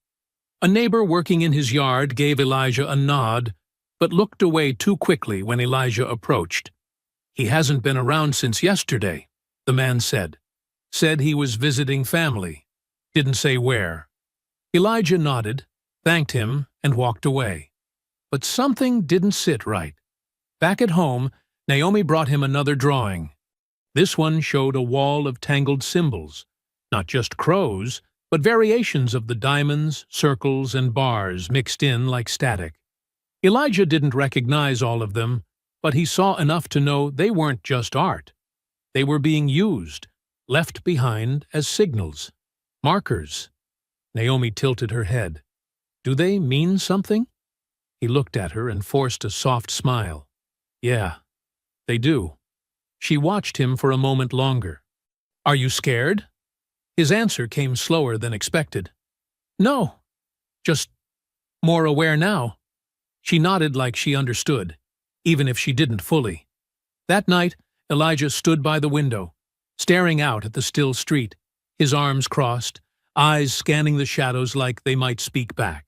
A neighbor working in his yard gave Elijah a nod, but looked away too quickly when Elijah approached. He hasn't been around since yesterday, the man said. Said he was visiting family. Didn't say where. Elijah nodded, thanked him, and walked away. But something didn't sit right. Back at home, Naomi brought him another drawing. This one showed a wall of tangled symbols, not just crows, but variations of the diamonds, circles, and bars mixed in like static. Elijah didn't recognize all of them, but he saw enough to know they weren't just art. They were being used, left behind as signals, markers. Naomi tilted her head. Do they mean something? He looked at her and forced a soft smile. Yeah, they do. She watched him for a moment longer. Are you scared? His answer came slower than expected. No, just more aware now. She nodded like she understood, even if she didn't fully. That night, Elijah stood by the window, staring out at the still street, his arms crossed, eyes scanning the shadows like they might speak back.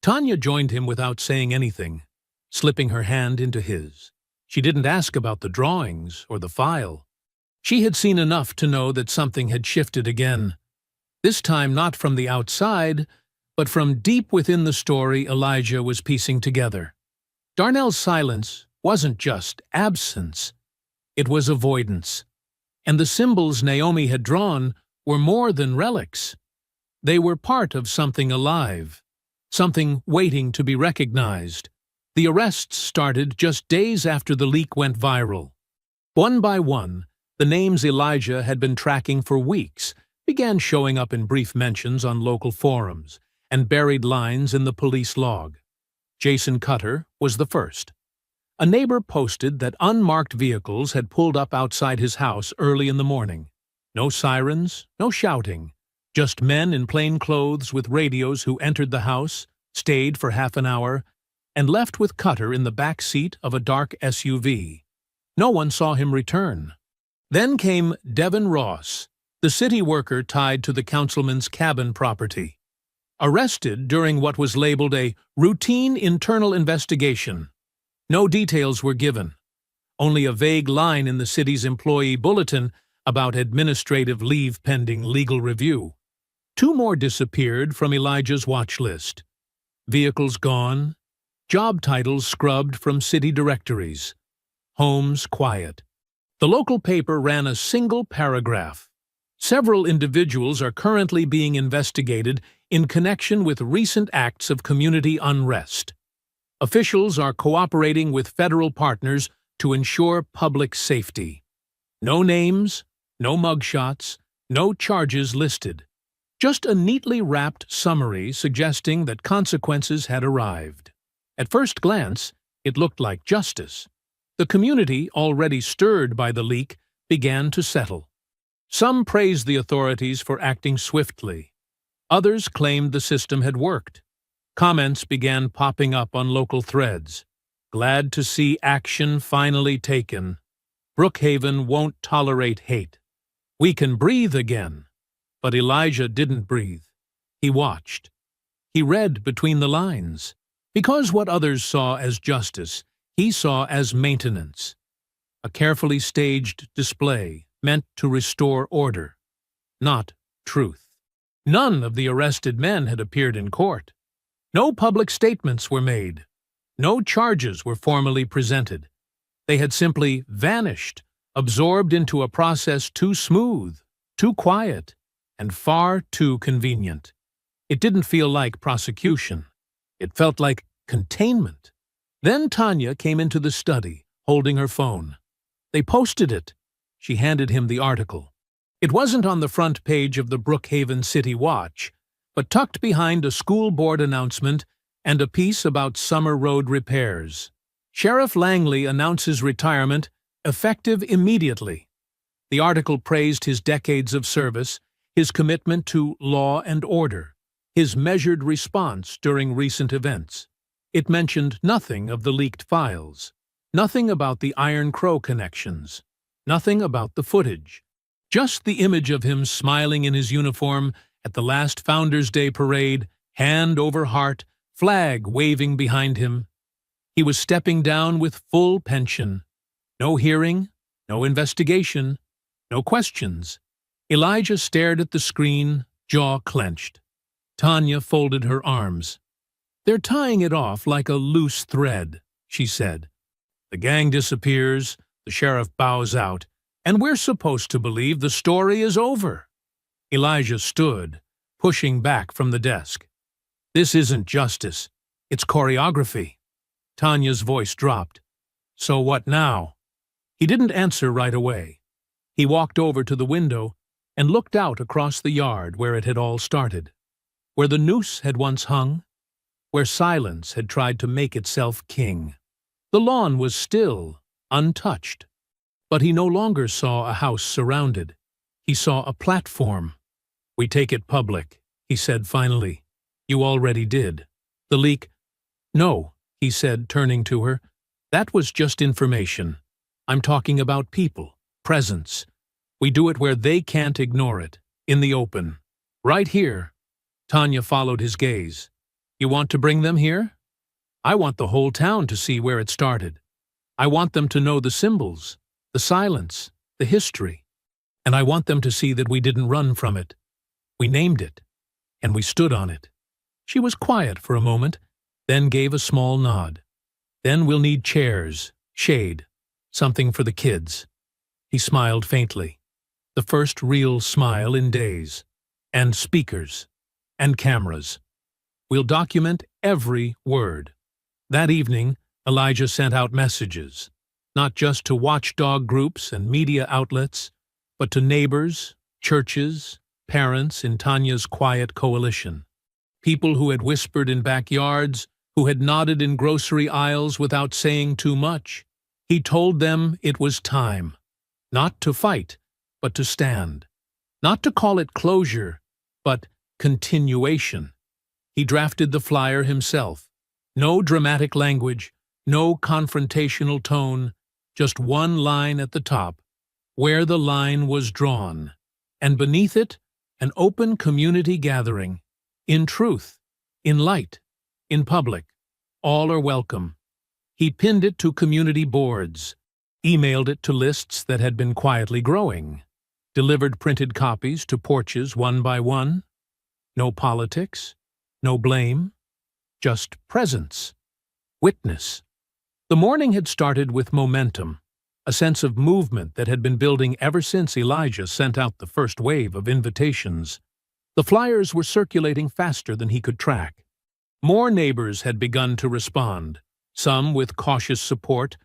Tanya joined him without saying anything, slipping her hand into his. She didn't ask about the drawings or the file. She had seen enough to know that something had shifted again. This time not from the outside, but from deep within the story Elijah was piecing together. Darnell's silence wasn't just absence. It was avoidance. And the symbols Naomi had drawn were more than relics. They were part of something alive, something waiting to be recognized. The arrests started just days after the leak went viral. One by one, the names Elijah had been tracking for weeks began showing up in brief mentions on local forums and buried lines in the police log. Jason Cutter was the first. A neighbor posted that unmarked vehicles had pulled up outside his house early in the morning. No sirens, no shouting, just men in plain clothes with radios who entered the house, stayed for half an hour, and left with Cutter in the back seat of a dark SUV. No one saw him return. Then came Devin Ross, the city worker tied to the councilman's cabin property. Arrested during what was labeled a routine internal investigation. No details were given, only a vague line in the city's employee bulletin about administrative leave pending legal review. 2 more disappeared from Elijah's watch list. Vehicles gone, job titles scrubbed from city directories, homes quiet. The local paper ran a single paragraph. Several individuals are currently being investigated in connection with recent acts of community unrest. Officials are cooperating with federal partners to ensure public safety. No names, no mugshots, no charges listed. Just a neatly wrapped summary suggesting that consequences had arrived. At first glance, it looked like justice. The community, already stirred by the leak, began to settle. Some praised the authorities for acting swiftly. Others claimed the system had worked. Comments began popping up on local threads. Glad to see action finally taken. Brookhaven won't tolerate hate. We can breathe again. But Elijah didn't breathe. He watched. He read between the lines. Because what others saw as justice, he saw as maintenance. A carefully staged display meant to restore order, not truth. None of the arrested men had appeared in court. No public statements were made. No charges were formally presented. They had simply vanished, absorbed into a process too smooth, too quiet, and far too convenient. It didn't feel like prosecution. It felt like containment. Then Tanya came into the study, holding her phone. They posted it. She handed him the article. It wasn't on the front page of the Brookhaven City Watch, but tucked behind a school board announcement and a piece about summer road repairs. Sheriff Langley announces retirement, effective immediately. The article praised his decades of service, his commitment to law and order, his measured response during recent events. It mentioned nothing of the leaked files, nothing about the Iron Crow connections, nothing about the footage. Just the image of him smiling in his uniform at the last Founders' Day parade, hand over heart, flag waving behind him. He was stepping down with full pension. No hearing, no investigation, no questions. Elijah stared at the screen, jaw clenched. Tanya folded her arms. "They're tying it off like a loose thread," she said. The gang disappears, the sheriff bows out, and we're supposed to believe the story is over. Elijah stood, pushing back from the desk. "This isn't justice. It's choreography." Tanya's voice dropped. "So what now?" He didn't answer right away. He walked over to the window and looked out across the yard where it had all started, where the noose had once hung, where silence had tried to make itself king. The lawn was still, untouched. But he no longer saw a house surrounded. He saw a platform. "We take it public," he said finally. "You already did. The leak—" "No," he said, turning to her. "That was just information. I'm talking about people, presence. We do it where they can't ignore it, in the open. Right here." Tanya followed his gaze. "You want to bring them here? I want the whole town to see where it started. I want them to know the symbols, the silence, the history. And I want them to see that we didn't run from it. We named it, and we stood on it." She was quiet for a moment, then gave a small nod. "Then we'll need chairs, shade, something for the kids." He smiled faintly. The first real smile in days. "And speakers. And cameras. We'll document every word." That evening, Elijah sent out messages, not just to watchdog groups and media outlets, but to neighbors, churches, parents in Tanya's quiet coalition. People who had whispered in backyards, who had nodded in grocery aisles without saying too much. He told them it was time. Not to fight, but to stand. Not to call it closure, but continuation. He drafted the flyer himself. No dramatic language, no confrontational tone, just one line at the top, where the line was drawn, and beneath it, an open community gathering. In truth, in light, in public, all are welcome. He pinned it to community boards, emailed it to lists that had been quietly growing, delivered printed copies to porches one by one. No politics, no blame, just presence, witness. The morning had started with momentum, a sense of movement that had been building ever since Elijah sent out the first wave of invitations. The flyers were circulating faster than he could track. More neighbors had begun to respond, some with cautious support,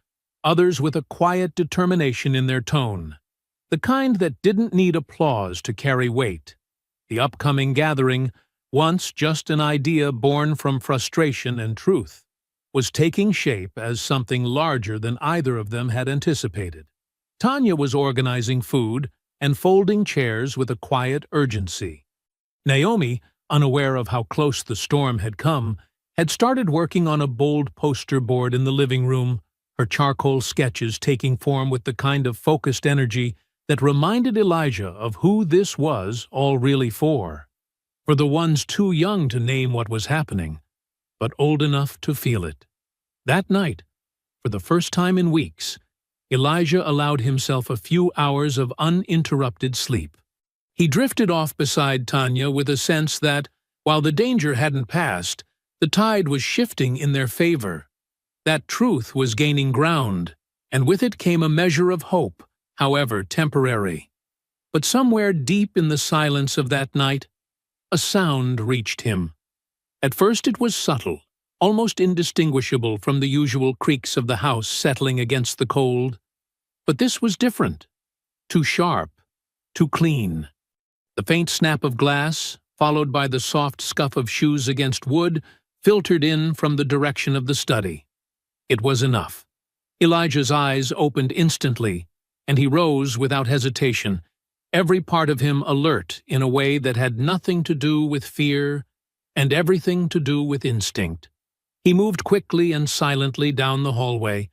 others with a quiet determination in their tone, the kind that didn't need applause to carry weight. The upcoming gathering, once just an idea born from frustration and truth, was taking shape as something larger than either of them had anticipated. Tanya was organizing food and folding chairs with a quiet urgency. Naomi, unaware of how close the storm had come, had started working on a bold poster board in the living room, her charcoal sketches taking form with the kind of focused energy that reminded Elijah of who this was all really for the ones too young to name what was happening, but old enough to feel it. That night, for the first time in weeks, Elijah allowed himself a few hours of uninterrupted sleep. He drifted off beside Tanya with a sense that, while the danger hadn't passed, the tide was shifting in their favor. That truth was gaining ground, and with it came a measure of hope, however temporary. But somewhere deep in the silence of that night, a sound reached him. At first it was subtle, almost indistinguishable from the usual creaks of the house settling against the cold. But this was different. Too sharp, too clean. The faint snap of glass, followed by the soft scuff of shoes against wood, filtered in from the direction of the study. It was enough. Elijah's eyes opened instantly, and he rose without hesitation, every part of him alert in a way that had nothing to do with fear and everything to do with instinct. He moved quickly and silently down the hallway,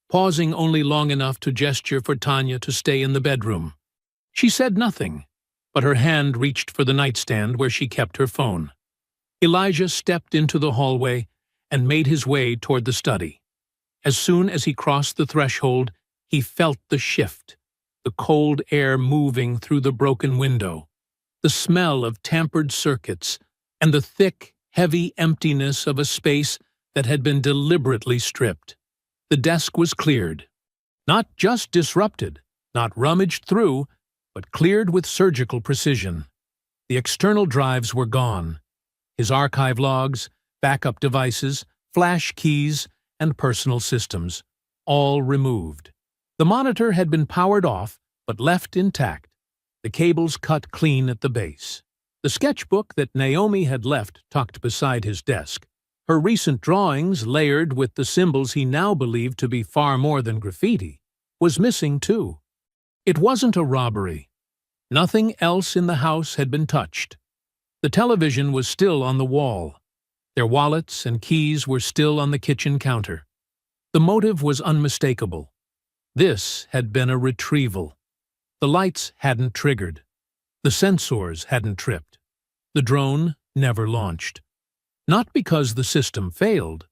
pausing only long enough to gesture for Tanya to stay in the bedroom. She said nothing, but her hand reached for the nightstand where she kept her phone. Elijah stepped into the hallway and made his way toward the study. As soon as he crossed the threshold, he felt the shift, the cold air moving through the broken window, the smell of tampered circuits, and the thick, heavy emptiness of a space that had been deliberately stripped. The desk was cleared. Not just disrupted, not rummaged through, but cleared with surgical precision. The external drives were gone. His archive logs, backup devices, flash keys, and personal systems, all removed. The monitor had been powered off, but left intact, the cables cut clean at the base. The sketchbook that Naomi had left tucked beside his desk, her recent drawings layered with the symbols he now believed to be far more than graffiti, was missing too. It wasn't a robbery. Nothing else in the house had been touched. The television was still on the wall. Their wallets and keys were still on the kitchen counter. The motive was unmistakable. This had been a retrieval. The lights hadn't triggered. The sensors hadn't tripped. The drone never launched. Not because the system failed,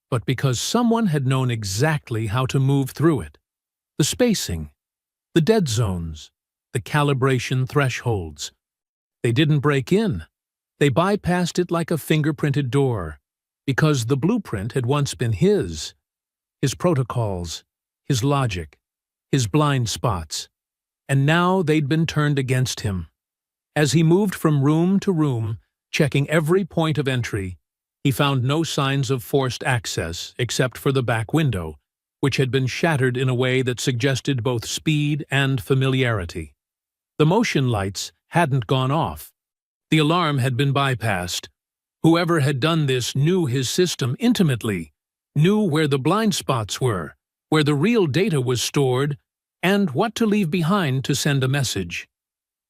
but because someone had known exactly how to move through it. The spacing, the dead zones, the calibration thresholds. They didn't break in. They bypassed it like a fingerprinted door, because the blueprint had once been his protocols, his logic, his blind spots, and now they'd been turned against him. As he moved from room to room, checking every point of entry, he found no signs of forced access except for the back window, which had been shattered in a way that suggested both speed and familiarity. The motion lights hadn't gone off. The alarm had been bypassed. Whoever had done this knew his system intimately, knew where the blind spots were, where the real data was stored, and what to leave behind to send a message.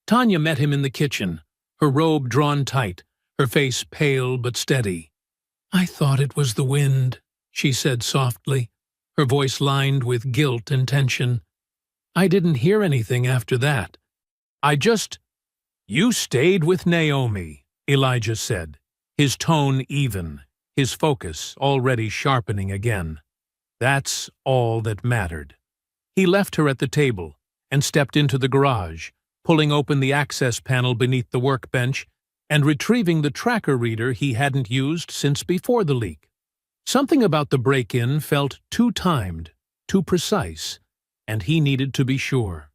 Tanya met him in the kitchen, her robe drawn tight, her face pale but steady. "I thought it was the wind," she said softly, her voice lined with guilt and tension. "I didn't hear anything after that. You stayed with Naomi," Elijah said, his tone even, his focus already sharpening again. That's all that mattered. He left her at the table and stepped into the garage, pulling open the access panel beneath the workbench and retrieving the tracker reader he hadn't used since before the leak. Something about the break-in felt too timed, too precise, and he needed to be sure.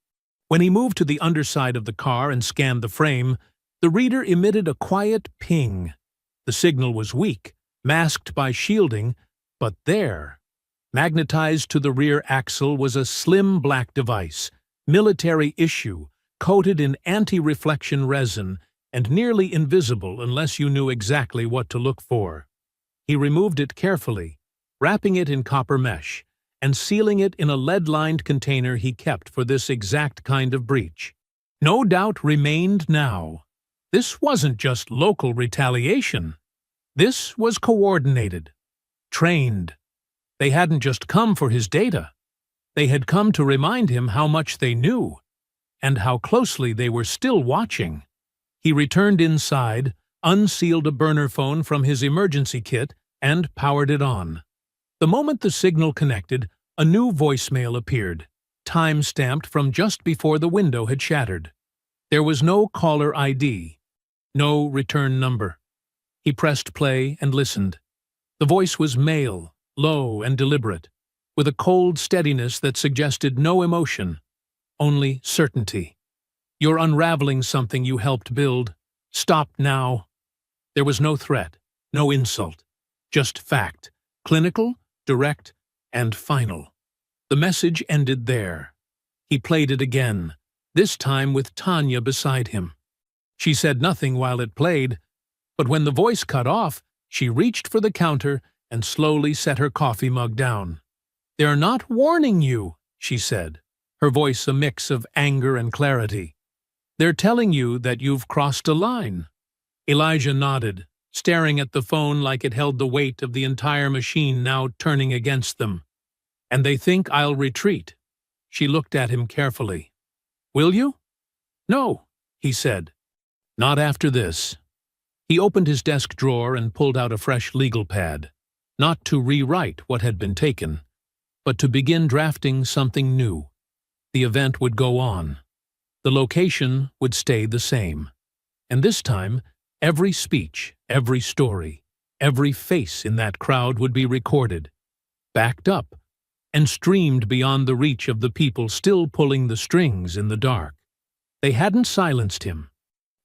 When he moved to the underside of the car and scanned the frame, the reader emitted a quiet ping. The signal was weak, masked by shielding, but there, magnetized to the rear axle, was a slim black device, military issue, coated in anti-reflection resin and nearly invisible unless you knew exactly what to look for. He removed it carefully, wrapping it in copper mesh, and sealing it in a lead-lined container he kept for this exact kind of breach. No doubt remained now. This wasn't just local retaliation. This was coordinated, trained. They hadn't just come for his data. They had come to remind him how much they knew, and how closely they were still watching. He returned inside, unsealed a burner phone from his emergency kit, and powered it on. The moment the signal connected, a new voicemail appeared, time-stamped from just before the window had shattered. There was no caller ID, no return number. He pressed play and listened. The voice was male, low and deliberate, with a cold steadiness that suggested no emotion, only certainty. "You're unraveling something you helped build. Stop now." There was no threat, no insult, just fact, clinical, direct, and final. The message ended there. He played it again, this time with Tanya beside him. She said nothing while it played, but when the voice cut off, she reached for the counter and slowly set her coffee mug down. "They're not warning you," she said, her voice a mix of anger and clarity. "They're telling you that you've crossed a line." Elijah nodded, staring at the phone like it held the weight of the entire machine now turning against them. "And they think I'll retreat." She looked at him carefully. "Will you?" "No," he said. "Not after this." He opened his desk drawer and pulled out a fresh legal pad, not to rewrite what had been taken, but to begin drafting something new. The event would go on. The location would stay the same. And this time, every speech, every story, every face in that crowd would be recorded, backed up, and streamed beyond the reach of the people still pulling the strings in the dark. They hadn't silenced him.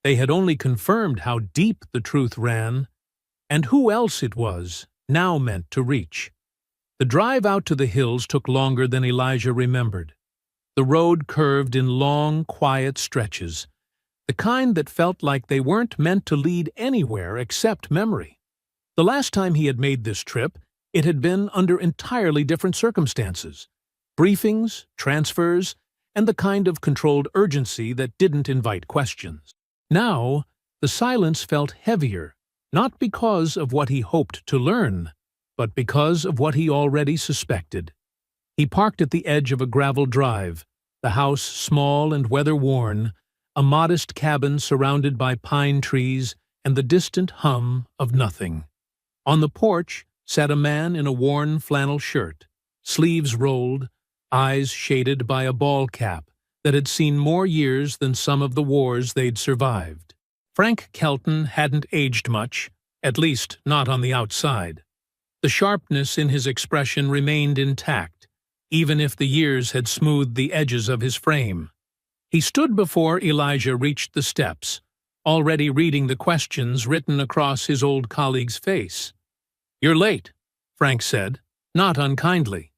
They had only confirmed how deep the truth ran, and who else it was now meant to reach. The drive out to the hills took longer than Elijah remembered. The road curved in long, quiet stretches, the kind that felt like they weren't meant to lead anywhere except memory. The last time he had made this trip, it had been under entirely different circumstances. Briefings, transfers, and the kind of controlled urgency that didn't invite questions. Now, the silence felt heavier, not because of what he hoped to learn, but because of what he already suspected. He parked at the edge of a gravel drive, the house small and weather-worn, a modest cabin surrounded by pine trees and the distant hum of nothing. On the porch sat a man in a worn flannel shirt, sleeves rolled, eyes shaded by a ball cap that had seen more years than some of the wars they'd survived. Frank Kelton hadn't aged much, at least not on the outside. The sharpness in his expression remained intact, even if the years had smoothed the edges of his frame. He stood before Elijah reached the steps, already reading the questions written across his old colleague's face. "You're late," Frank said, not unkindly.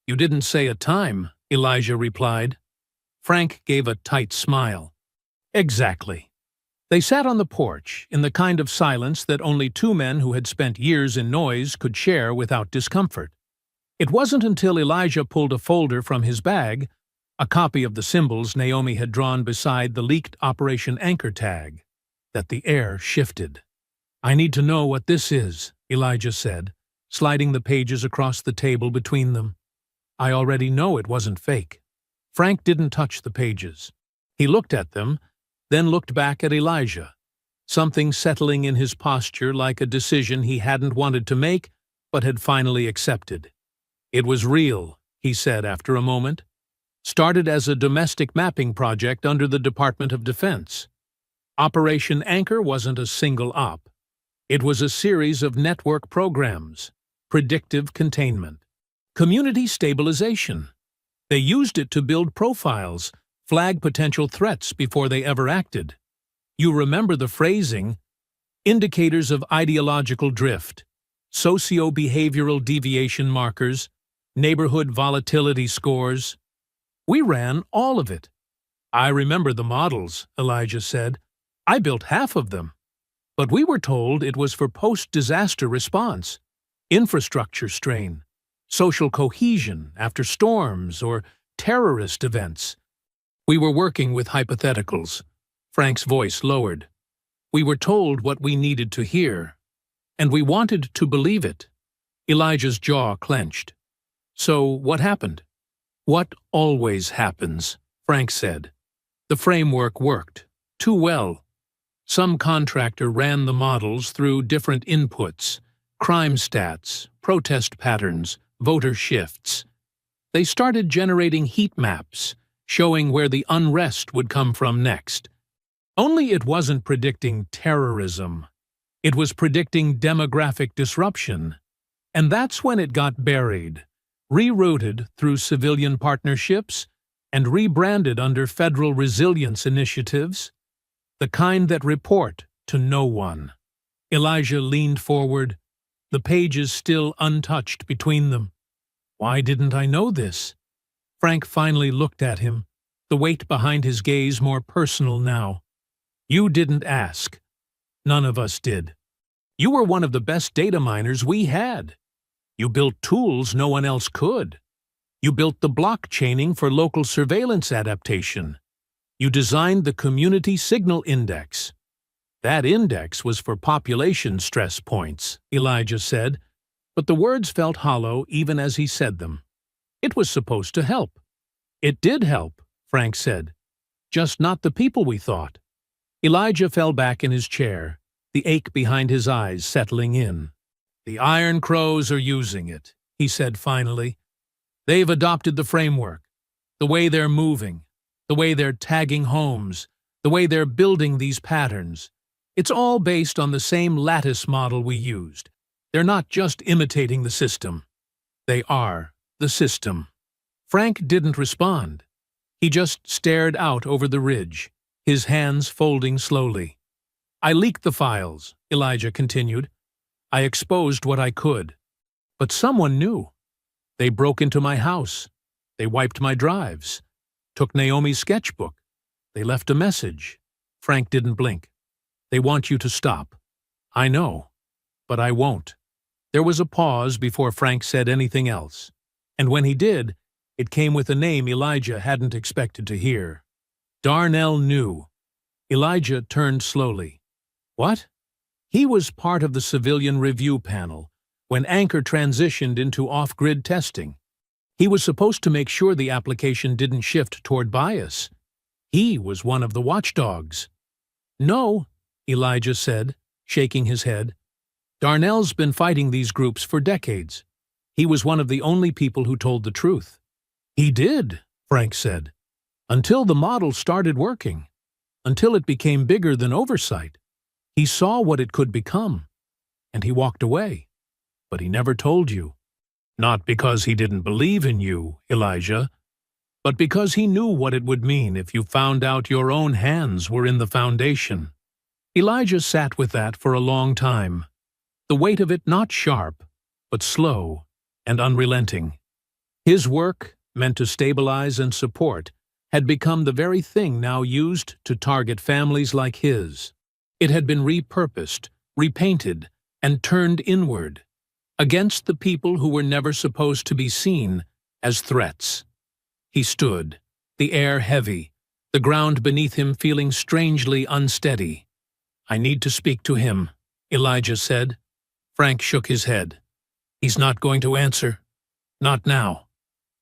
"You didn't say a time," Elijah replied. Frank gave a tight smile. "Exactly." They sat on the porch, in the kind of silence that only two men who had spent years in noise could share without discomfort. It wasn't until Elijah pulled a folder from his bag, a copy of the symbols Naomi had drawn beside the leaked Operation Anchor tag, that the air shifted. "I need to know what this is," Elijah said, sliding the pages across the table between them. "I already know it wasn't fake." Frank didn't touch the pages. He looked at them, then looked back at Elijah, something settling in his posture like a decision he hadn't wanted to make but had finally accepted. "It was real," he said after a moment. "Started as a domestic mapping project under the Department of Defense. Operation Anchor wasn't a single op. It was a series of network programs, predictive containment, community stabilization. They used it to build profiles, flag potential threats before they ever acted. You remember the phrasing, indicators of ideological drift, socio-behavioral deviation markers, neighborhood volatility scores. We ran all of it." "I remember the models," Elijah said. "I built half of them. But we were told it was for post-disaster response. infrastructure strain, social cohesion after storms or terrorist events. We were working with hypotheticals. Frank's voice lowered. We were told what we needed to hear, and we wanted to believe it. Elijah's jaw clenched. So what happened? What always happens, Frank said. The framework worked. Too well. Some contractor ran the models through different inputs, crime stats, protest patterns, voter shifts. They started generating heat maps, showing where the unrest would come from next. Only it wasn't predicting terrorism. It was predicting demographic disruption. And that's when it got buried, rerouted through civilian partnerships, and rebranded under federal resilience initiatives, the kind that report to no one. Elijah leaned forward, the pages still untouched between them. Why didn't I know this? Frank finally looked at him, the weight behind his gaze more personal now. You didn't ask. None of us did. You were one of the best data miners we had. You built tools no one else could. You built the blockchaining for local surveillance adaptation. You designed the Community Signal Index. That index was for population stress points, Elijah said, but the words felt hollow even as he said them. It was supposed to help. It did help, Frank said. Just not the people we thought. Elijah fell back in his chair, the ache behind his eyes settling in. The Iron Crows are using it, he said finally. They've adopted the framework, the way they're moving, the way they're tagging homes, the way they're building these patterns. It's all based on the same lattice model we used. They're not just imitating the system. They are the system. Frank didn't respond. He just stared out over the ridge, his hands folding slowly. I leaked the files, Elijah continued. I exposed what I could. But someone knew. They broke into my house. They wiped my drives. Took Naomi's sketchbook. They left a message. Frank didn't blink. They want you to stop. I know. But I won't. There was a pause before Frank said anything else. And when he did, it came with a name Elijah hadn't expected to hear. Darnell knew. Elijah turned slowly. What? He was part of the civilian review panel when Anchor transitioned into off-grid testing. He was supposed to make sure the application didn't shift toward bias. He was one of the watchdogs. No, Elijah said, shaking his head. Darnell's been fighting these groups for decades. He was one of the only people who told the truth. He did, Frank said, until the model started working, until it became bigger than oversight. He saw what it could become, and he walked away. But he never told you. Not because he didn't believe in you, Elijah, but because he knew what it would mean if you found out your own hands were in the foundation. Elijah sat with that for a long time, the weight of it not sharp, but slow and unrelenting. His work, meant to stabilize and support, had become the very thing now used to target families like his. It had been repurposed, repainted, and turned inward, against the people who were never supposed to be seen as threats. He stood, the air heavy, the ground beneath him feeling strangely unsteady. I need to speak to him, Elijah said. Frank shook his head. He's not going to answer. Not now.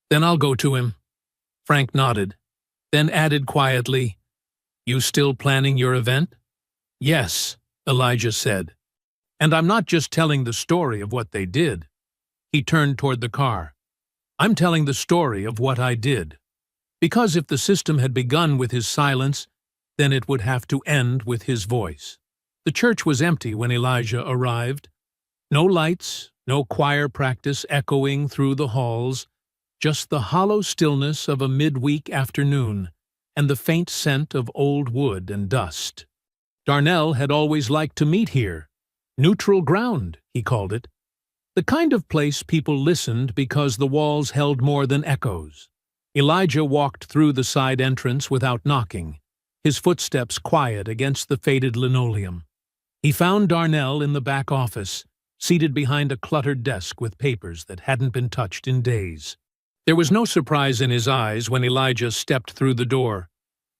Then I'll go to him. Frank nodded, then added quietly, You still planning your event? Yes, Elijah said. And I'm not just telling the story of what they did. He turned toward the car. I'm telling the story of what I did. Because if the system had begun with his silence, then it would have to end with his voice. The church was empty when Elijah arrived. No lights, no choir practice echoing through the halls, just the hollow stillness of a midweek afternoon and the faint scent of old wood and dust. Darnell had always liked to meet here. Neutral ground, he called it. The kind of place people listened because the walls held more than echoes. Elijah walked through the side entrance without knocking, his footsteps quiet against the faded linoleum. He found Darnell in the back office, seated behind a cluttered desk with papers that hadn't been touched in days. There was no surprise in his eyes when Elijah stepped through the door,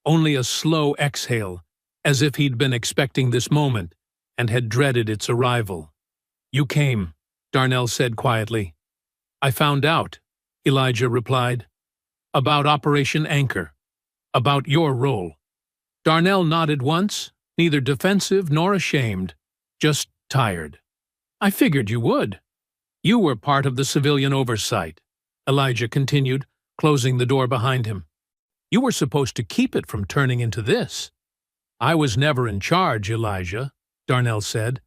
only a slow exhale, as if he'd been expecting this moment and had dreaded its arrival. "You came," Darnell said quietly. "I found out," Elijah replied. "About Operation Anchor. About your role." Darnell nodded once, neither defensive nor ashamed, just tired. "I figured you would. You were part of the civilian oversight," Elijah continued, closing the door behind him. "You were supposed to keep it from turning into this." "I was never in charge, Elijah," Darnell said.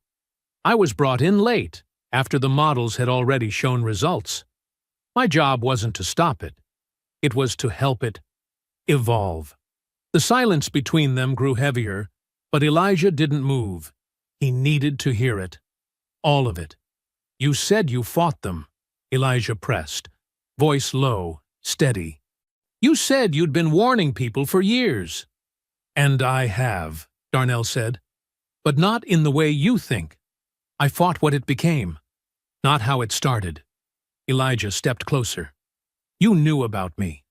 "I was brought in late, after the models had already shown results. My job wasn't to stop it. It was to help it evolve." The silence between them grew heavier, but Elijah didn't move. He needed to hear it. All of it. "You said you fought them," Elijah pressed, voice low, steady. "You said you'd been warning people for years." "And I have," Darnell said. "But not in the way you think. I fought what it became, not how it started." Elijah stepped closer. "You knew about me,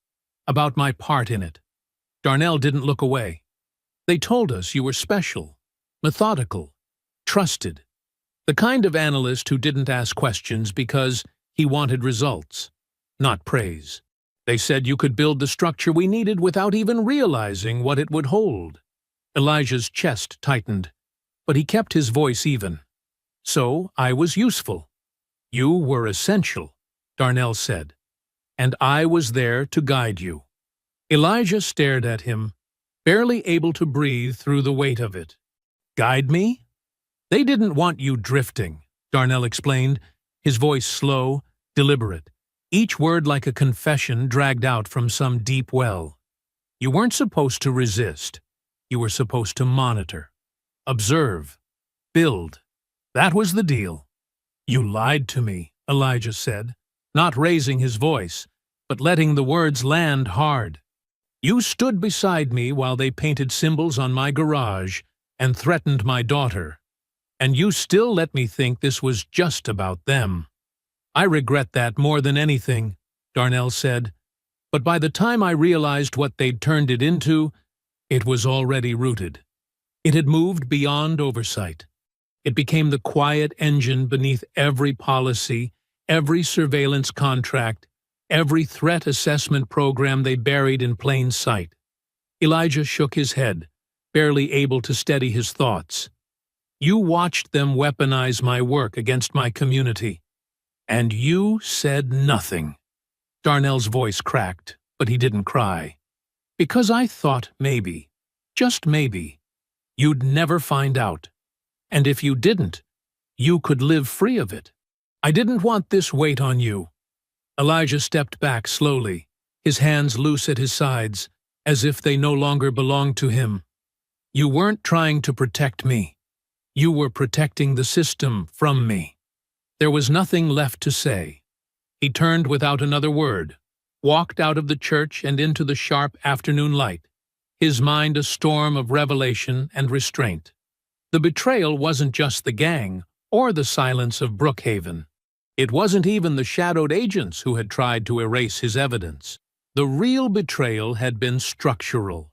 about my part in it." Darnell didn't look away. "They told us you were special, methodical, trusted. The kind of analyst who didn't ask questions because he wanted results, not praise. They said you could build the structure we needed without even realizing what it would hold." Elijah's chest tightened, but he kept his voice even. "So I was useful. You were essential," Darnell said. "And I was there to guide you." Elijah stared at him, barely able to breathe through the weight of it. "Guide me?" "They didn't want you drifting," Darnell explained, his voice slow, deliberate, each word like a confession dragged out from some deep well. "You weren't supposed to resist. You were supposed to monitor, observe, build. That was the deal." "You lied to me," Elijah said, not raising his voice, but letting the words land hard. "You stood beside me while they painted symbols on my garage and threatened my daughter. And you still let me think this was just about them." "I regret that more than anything," Darnell said. "But by the time I realized what they'd turned it into, it was already rooted. It had moved beyond oversight. It became the quiet engine beneath every policy, every surveillance contract, every threat assessment program they buried in plain sight." Elijah shook his head, barely able to steady his thoughts. "You watched them weaponize my work against my community. And you said nothing." Darnell's voice cracked, but he didn't cry. "Because I thought maybe, just maybe, you'd never find out. And if you didn't, you could live free of it. I didn't want this weight on you." Elijah stepped back slowly, his hands loose at his sides, as if they no longer belonged to him. "You weren't trying to protect me. You were protecting the system from me." There was nothing left to say. He turned without another word, walked out of the church and into the sharp afternoon light, his mind a storm of revelation and restraint. The betrayal wasn't just the gang or the silence of Brookhaven. It wasn't even the shadowed agents who had tried to erase his evidence. The real betrayal had been structural.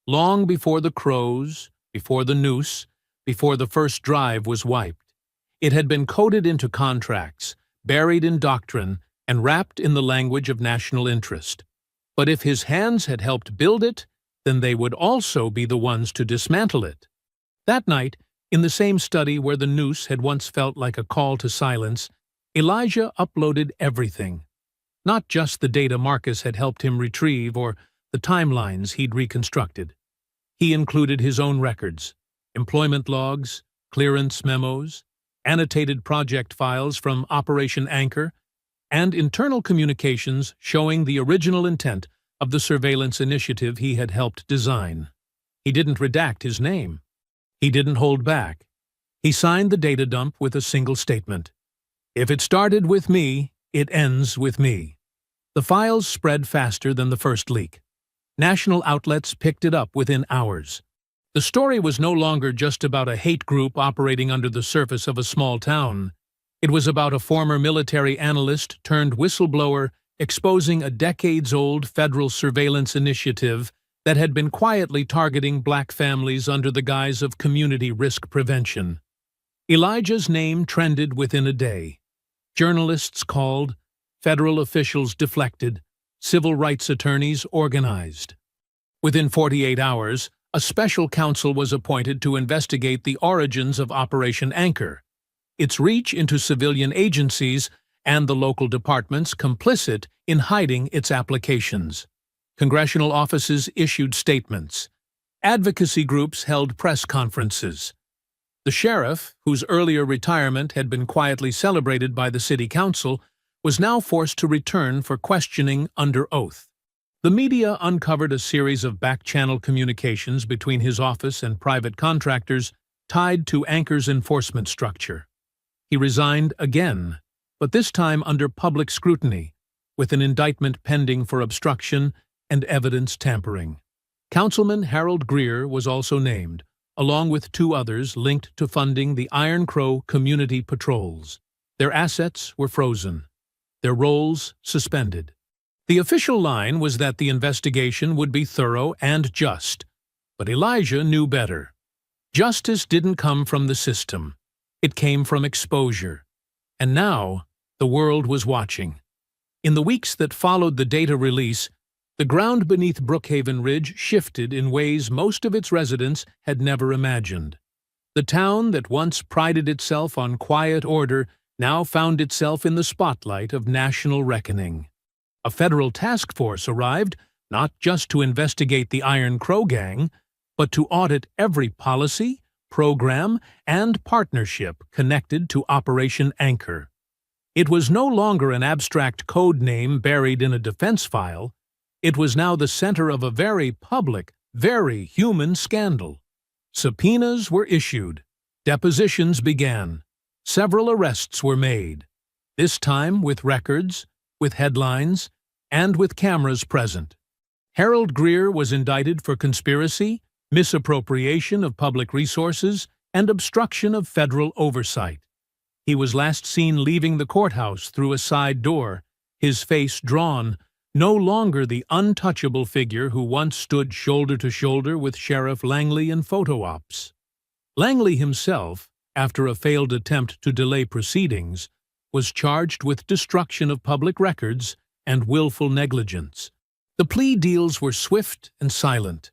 Long before the crows, before the noose, before the first drive was wiped. It had been coded into contracts, buried in doctrine, and wrapped in the language of national interest. But if his hands had helped build it, then they would also be the ones to dismantle it. That night, in the same study where the noose had once felt like a call to silence, Elijah uploaded everything. Not just the data Marcus had helped him retrieve or the timelines he'd reconstructed. He included his own records, employment logs, clearance memos, annotated project files from Operation Anchor, and internal communications showing the original intent of the surveillance initiative he had helped design. He didn't redact his name. He didn't hold back. He signed the data dump with a single statement. "If it started with me, it ends with me." The files spread faster than the first leak. National outlets picked it up within hours. The story was no longer just about a hate group operating under the surface of a small town. It was about a former military analyst turned whistleblower exposing a decades-old federal surveillance initiative that had been quietly targeting black families under the guise of community risk prevention. Elijah's name trended within a day. Journalists called, federal officials deflected, civil rights attorneys organized. Within 48 hours, a special counsel was appointed to investigate the origins of Operation Anchor, its reach into civilian agencies, and the local departments complicit in hiding its applications. Congressional offices issued statements. Advocacy groups held press conferences. The sheriff, whose earlier retirement had been quietly celebrated by the city council, was now forced to return for questioning under oath. The media uncovered a series of back-channel communications between his office and private contractors tied to Anchor's enforcement structure. He resigned again, but this time under public scrutiny, with an indictment pending for obstruction and evidence tampering. Councilman Harold Greer was also named, along with two others linked to funding the Iron Crow community patrols. Their assets were frozen, their roles suspended. The official line was that the investigation would be thorough and just, but Elijah knew better. Justice didn't come from the system. It came from exposure. And now, the world was watching. In the weeks that followed the data release, the ground beneath Brookhaven Ridge shifted in ways most of its residents had never imagined. The town that once prided itself on quiet order now found itself in the spotlight of national reckoning. A federal task force arrived, not just to investigate the Iron Crow gang, but to audit every policy, program, and partnership connected to Operation Anchor. It was no longer an abstract code name buried in a defense file. It was now the center of a very public, very human scandal. Subpoenas were issued. Depositions began. Several arrests were made, this time with records, with headlines, and with cameras present. Harold Greer was indicted for conspiracy, misappropriation of public resources, and obstruction of federal oversight. He was last seen leaving the courthouse through a side door, his face drawn, no longer the untouchable figure who once stood shoulder to shoulder with Sheriff Langley in photo ops. Langley himself, after a failed attempt to delay proceedings, was charged with destruction of public records and willful negligence. The plea deals were swift and silent,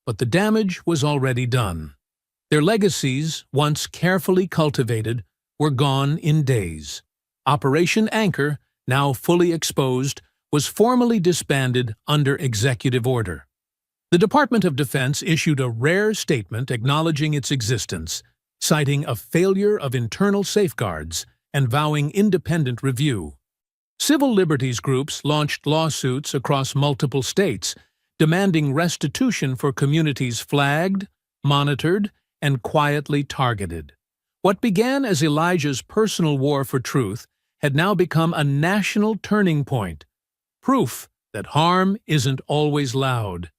but the damage was already done. Their legacies, once carefully cultivated, were gone in days. Operation Anchor, now fully exposed, was formally disbanded under executive order. The Department of Defense issued a rare statement acknowledging its existence, citing a failure of internal safeguards and vowing independent review. Civil liberties groups launched lawsuits across multiple states, demanding restitution for communities flagged, monitored, and quietly targeted. What began as Elijah's personal war for truth had now become a national turning point, proof that harm isn't always loud,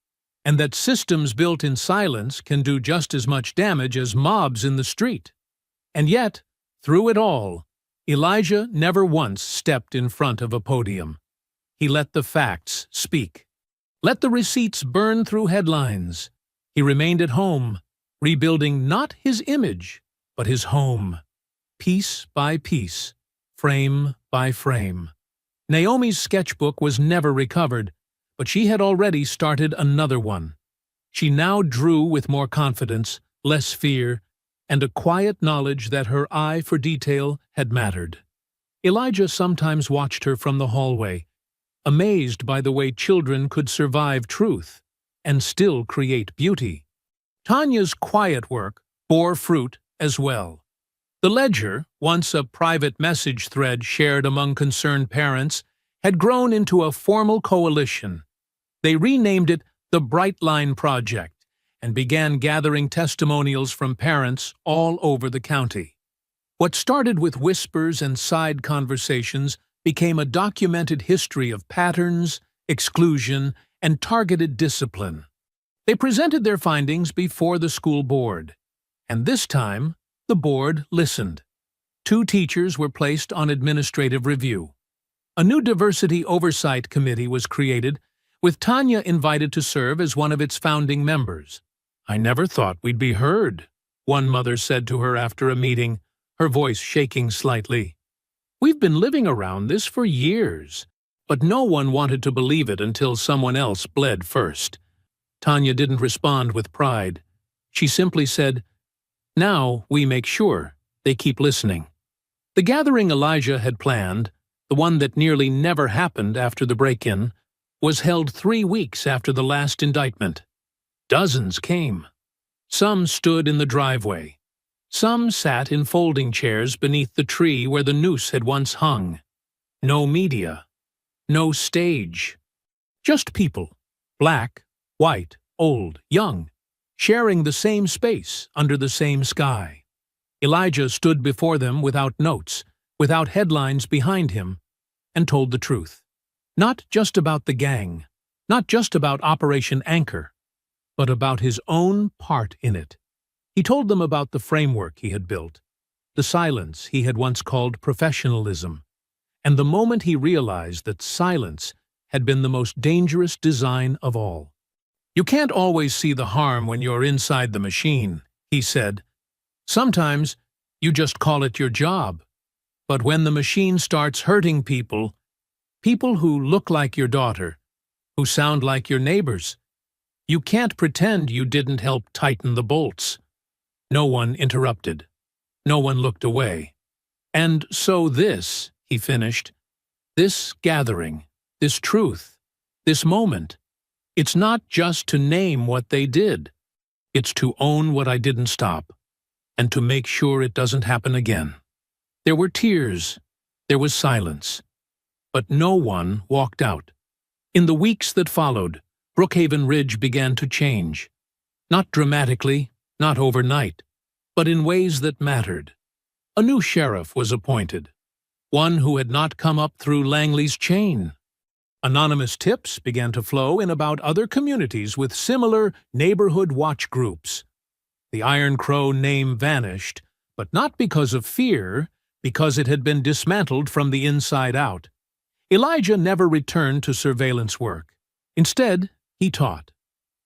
and that systems built in silence can do just as much damage as mobs in the street. And yet, through it all, Elijah never once stepped in front of a podium. He let the facts speak. Let the receipts burn through headlines. He remained at home, rebuilding not his image, but his home, piece by piece, frame by frame. Naomi's sketchbook was never recovered, but she had already started another one. She now drew with more confidence, less fear, and a quiet knowledge that her eye for detail had mattered. Elijah sometimes watched her from the hallway, amazed by the way children could survive truth and still create beauty. Tanya's quiet work bore fruit as well. The ledger, once a private message thread shared among concerned parents, had grown into a formal coalition. They renamed it the Bright Line Project and began gathering testimonials from parents all over the county. What started with whispers and side conversations became a documented history of patterns, exclusion, and targeted discipline. They presented their findings before the school board, and this time the board listened. 2 teachers were placed on administrative review. A new diversity oversight committee was created, with Tanya invited to serve as one of its founding members. "I never thought we'd be heard," one mother said to her after a meeting, her voice shaking slightly. "We've been living around this for years, but no one wanted to believe it until someone else bled first." Tanya didn't respond with pride. She simply said, "Now we make sure they keep listening." The gathering Elijah had planned, the one that nearly never happened after the break-in, was held 3 weeks after the last indictment. Dozens came. Some stood in the driveway. Some sat in folding chairs beneath the tree where the noose had once hung. No media. No stage. Just people, black, white, old, young, sharing the same space under the same sky. Elijah stood before them without notes, without headlines behind him, and told the truth. Not just about the gang, not just about Operation Anchor, but about his own part in it. He told them about the framework he had built, the silence he had once called professionalism, and the moment he realized that silence had been the most dangerous design of all. "You can't always see the harm when you're inside the machine," he said. "Sometimes you just call it your job. But when the machine starts hurting people, people who look like your daughter, who sound like your neighbors, you can't pretend you didn't help tighten the bolts." No one interrupted. No one looked away. "And so this," he finished, "this gathering, this truth, this moment, it's not just to name what they did. It's to own what I didn't stop, and to make sure it doesn't happen again." There were tears. There was silence. But no one walked out. In the weeks that followed, Brookhaven Ridge began to change. Not dramatically, not overnight, but in ways that mattered. A new sheriff was appointed, one who had not come up through Langley's chain. Anonymous tips began to flow in about other communities with similar neighborhood watch groups. The Iron Crow name vanished, but not because of fear, because it had been dismantled from the inside out. Elijah never returned to surveillance work. Instead, he taught.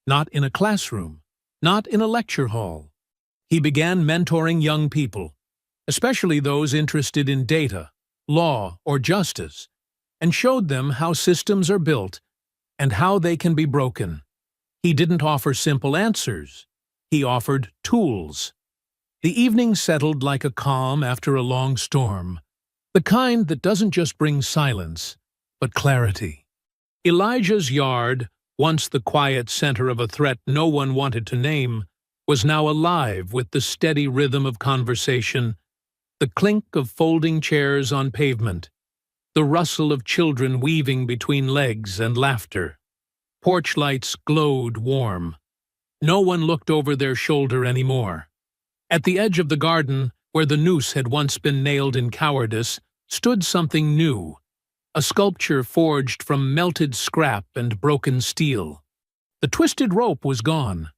Not in a classroom, not in a lecture hall. He began mentoring young people, especially those interested in data, law, or justice, and showed them how systems are built and how they can be broken. He didn't offer simple answers. He offered tools. The evening settled like a calm after a long storm, the kind that doesn't just bring silence, but clarity. Elijah's yard, once the quiet center of a threat no one wanted to name, was now alive with the steady rhythm of conversation, the clink of folding chairs on pavement, the rustle of children weaving between legs and laughter. Porch lights glowed warm. No one looked over their shoulder anymore. At the edge of the garden, where the noose had once been nailed in cowardice, stood something new, a sculpture forged from melted scrap and broken steel. The twisted rope was gone.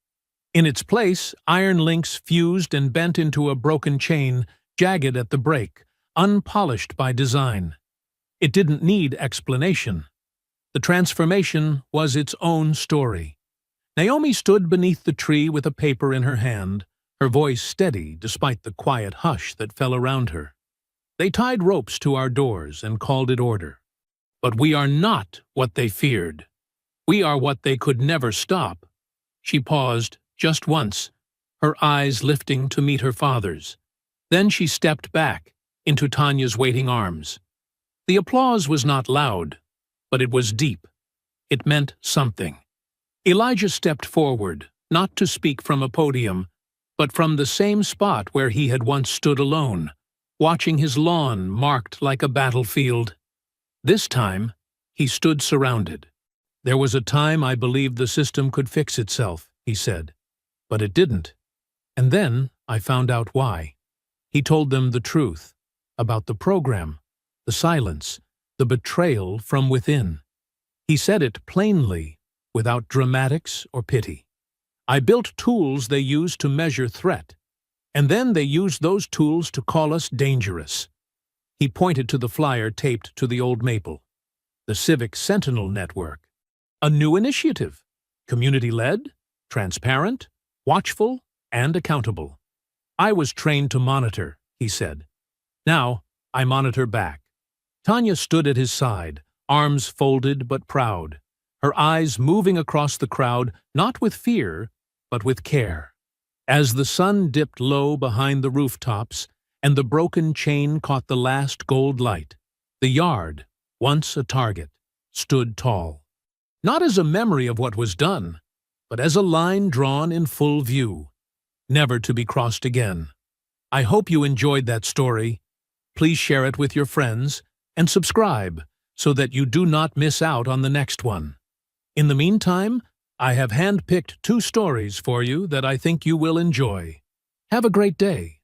In its place, iron links fused and bent into a broken chain, jagged at the break, unpolished by design. It didn't need explanation. The transformation was its own story. Naomi stood beneath the tree with a paper in her hand, her voice steady despite the quiet hush that fell around her. "They tied ropes to our doors and called it order. But we are not what they feared. We are what they could never stop." She paused, just once, her eyes lifting to meet her father's. Then she stepped back, into Tanya's waiting arms. The applause was not loud, but it was deep. It meant something. Elijah stepped forward, not to speak from a podium, but from the same spot where he had once stood alone, watching his lawn marked like a battlefield. This time, he stood surrounded. "There was a time I believed the system could fix itself," he said. "But it didn't. And then I found out why." He told them the truth about the program, the silence, the betrayal from within. He said it plainly, without dramatics or pity. "I built tools they used to measure threat. And then they used those tools to call us dangerous. He pointed to the flyer taped to the old maple. The Civic Sentinel Network. A new initiative. Community-led, transparent, watchful, and accountable. I was trained to monitor, he said. Now, I monitor back. Tanya stood at his side, arms folded but proud, her eyes moving across the crowd, not with fear, but with care. As the sun dipped low behind the rooftops and the broken chain caught the last gold light, the yard, once a target, stood tall. Not as a memory of what was done, but as a line drawn in full view, never to be crossed again. I hope you enjoyed that story. Please share it with your friends and subscribe so that you do not miss out on the next one. In the meantime, I have handpicked 2 stories for you that I think you will enjoy. Have a great day.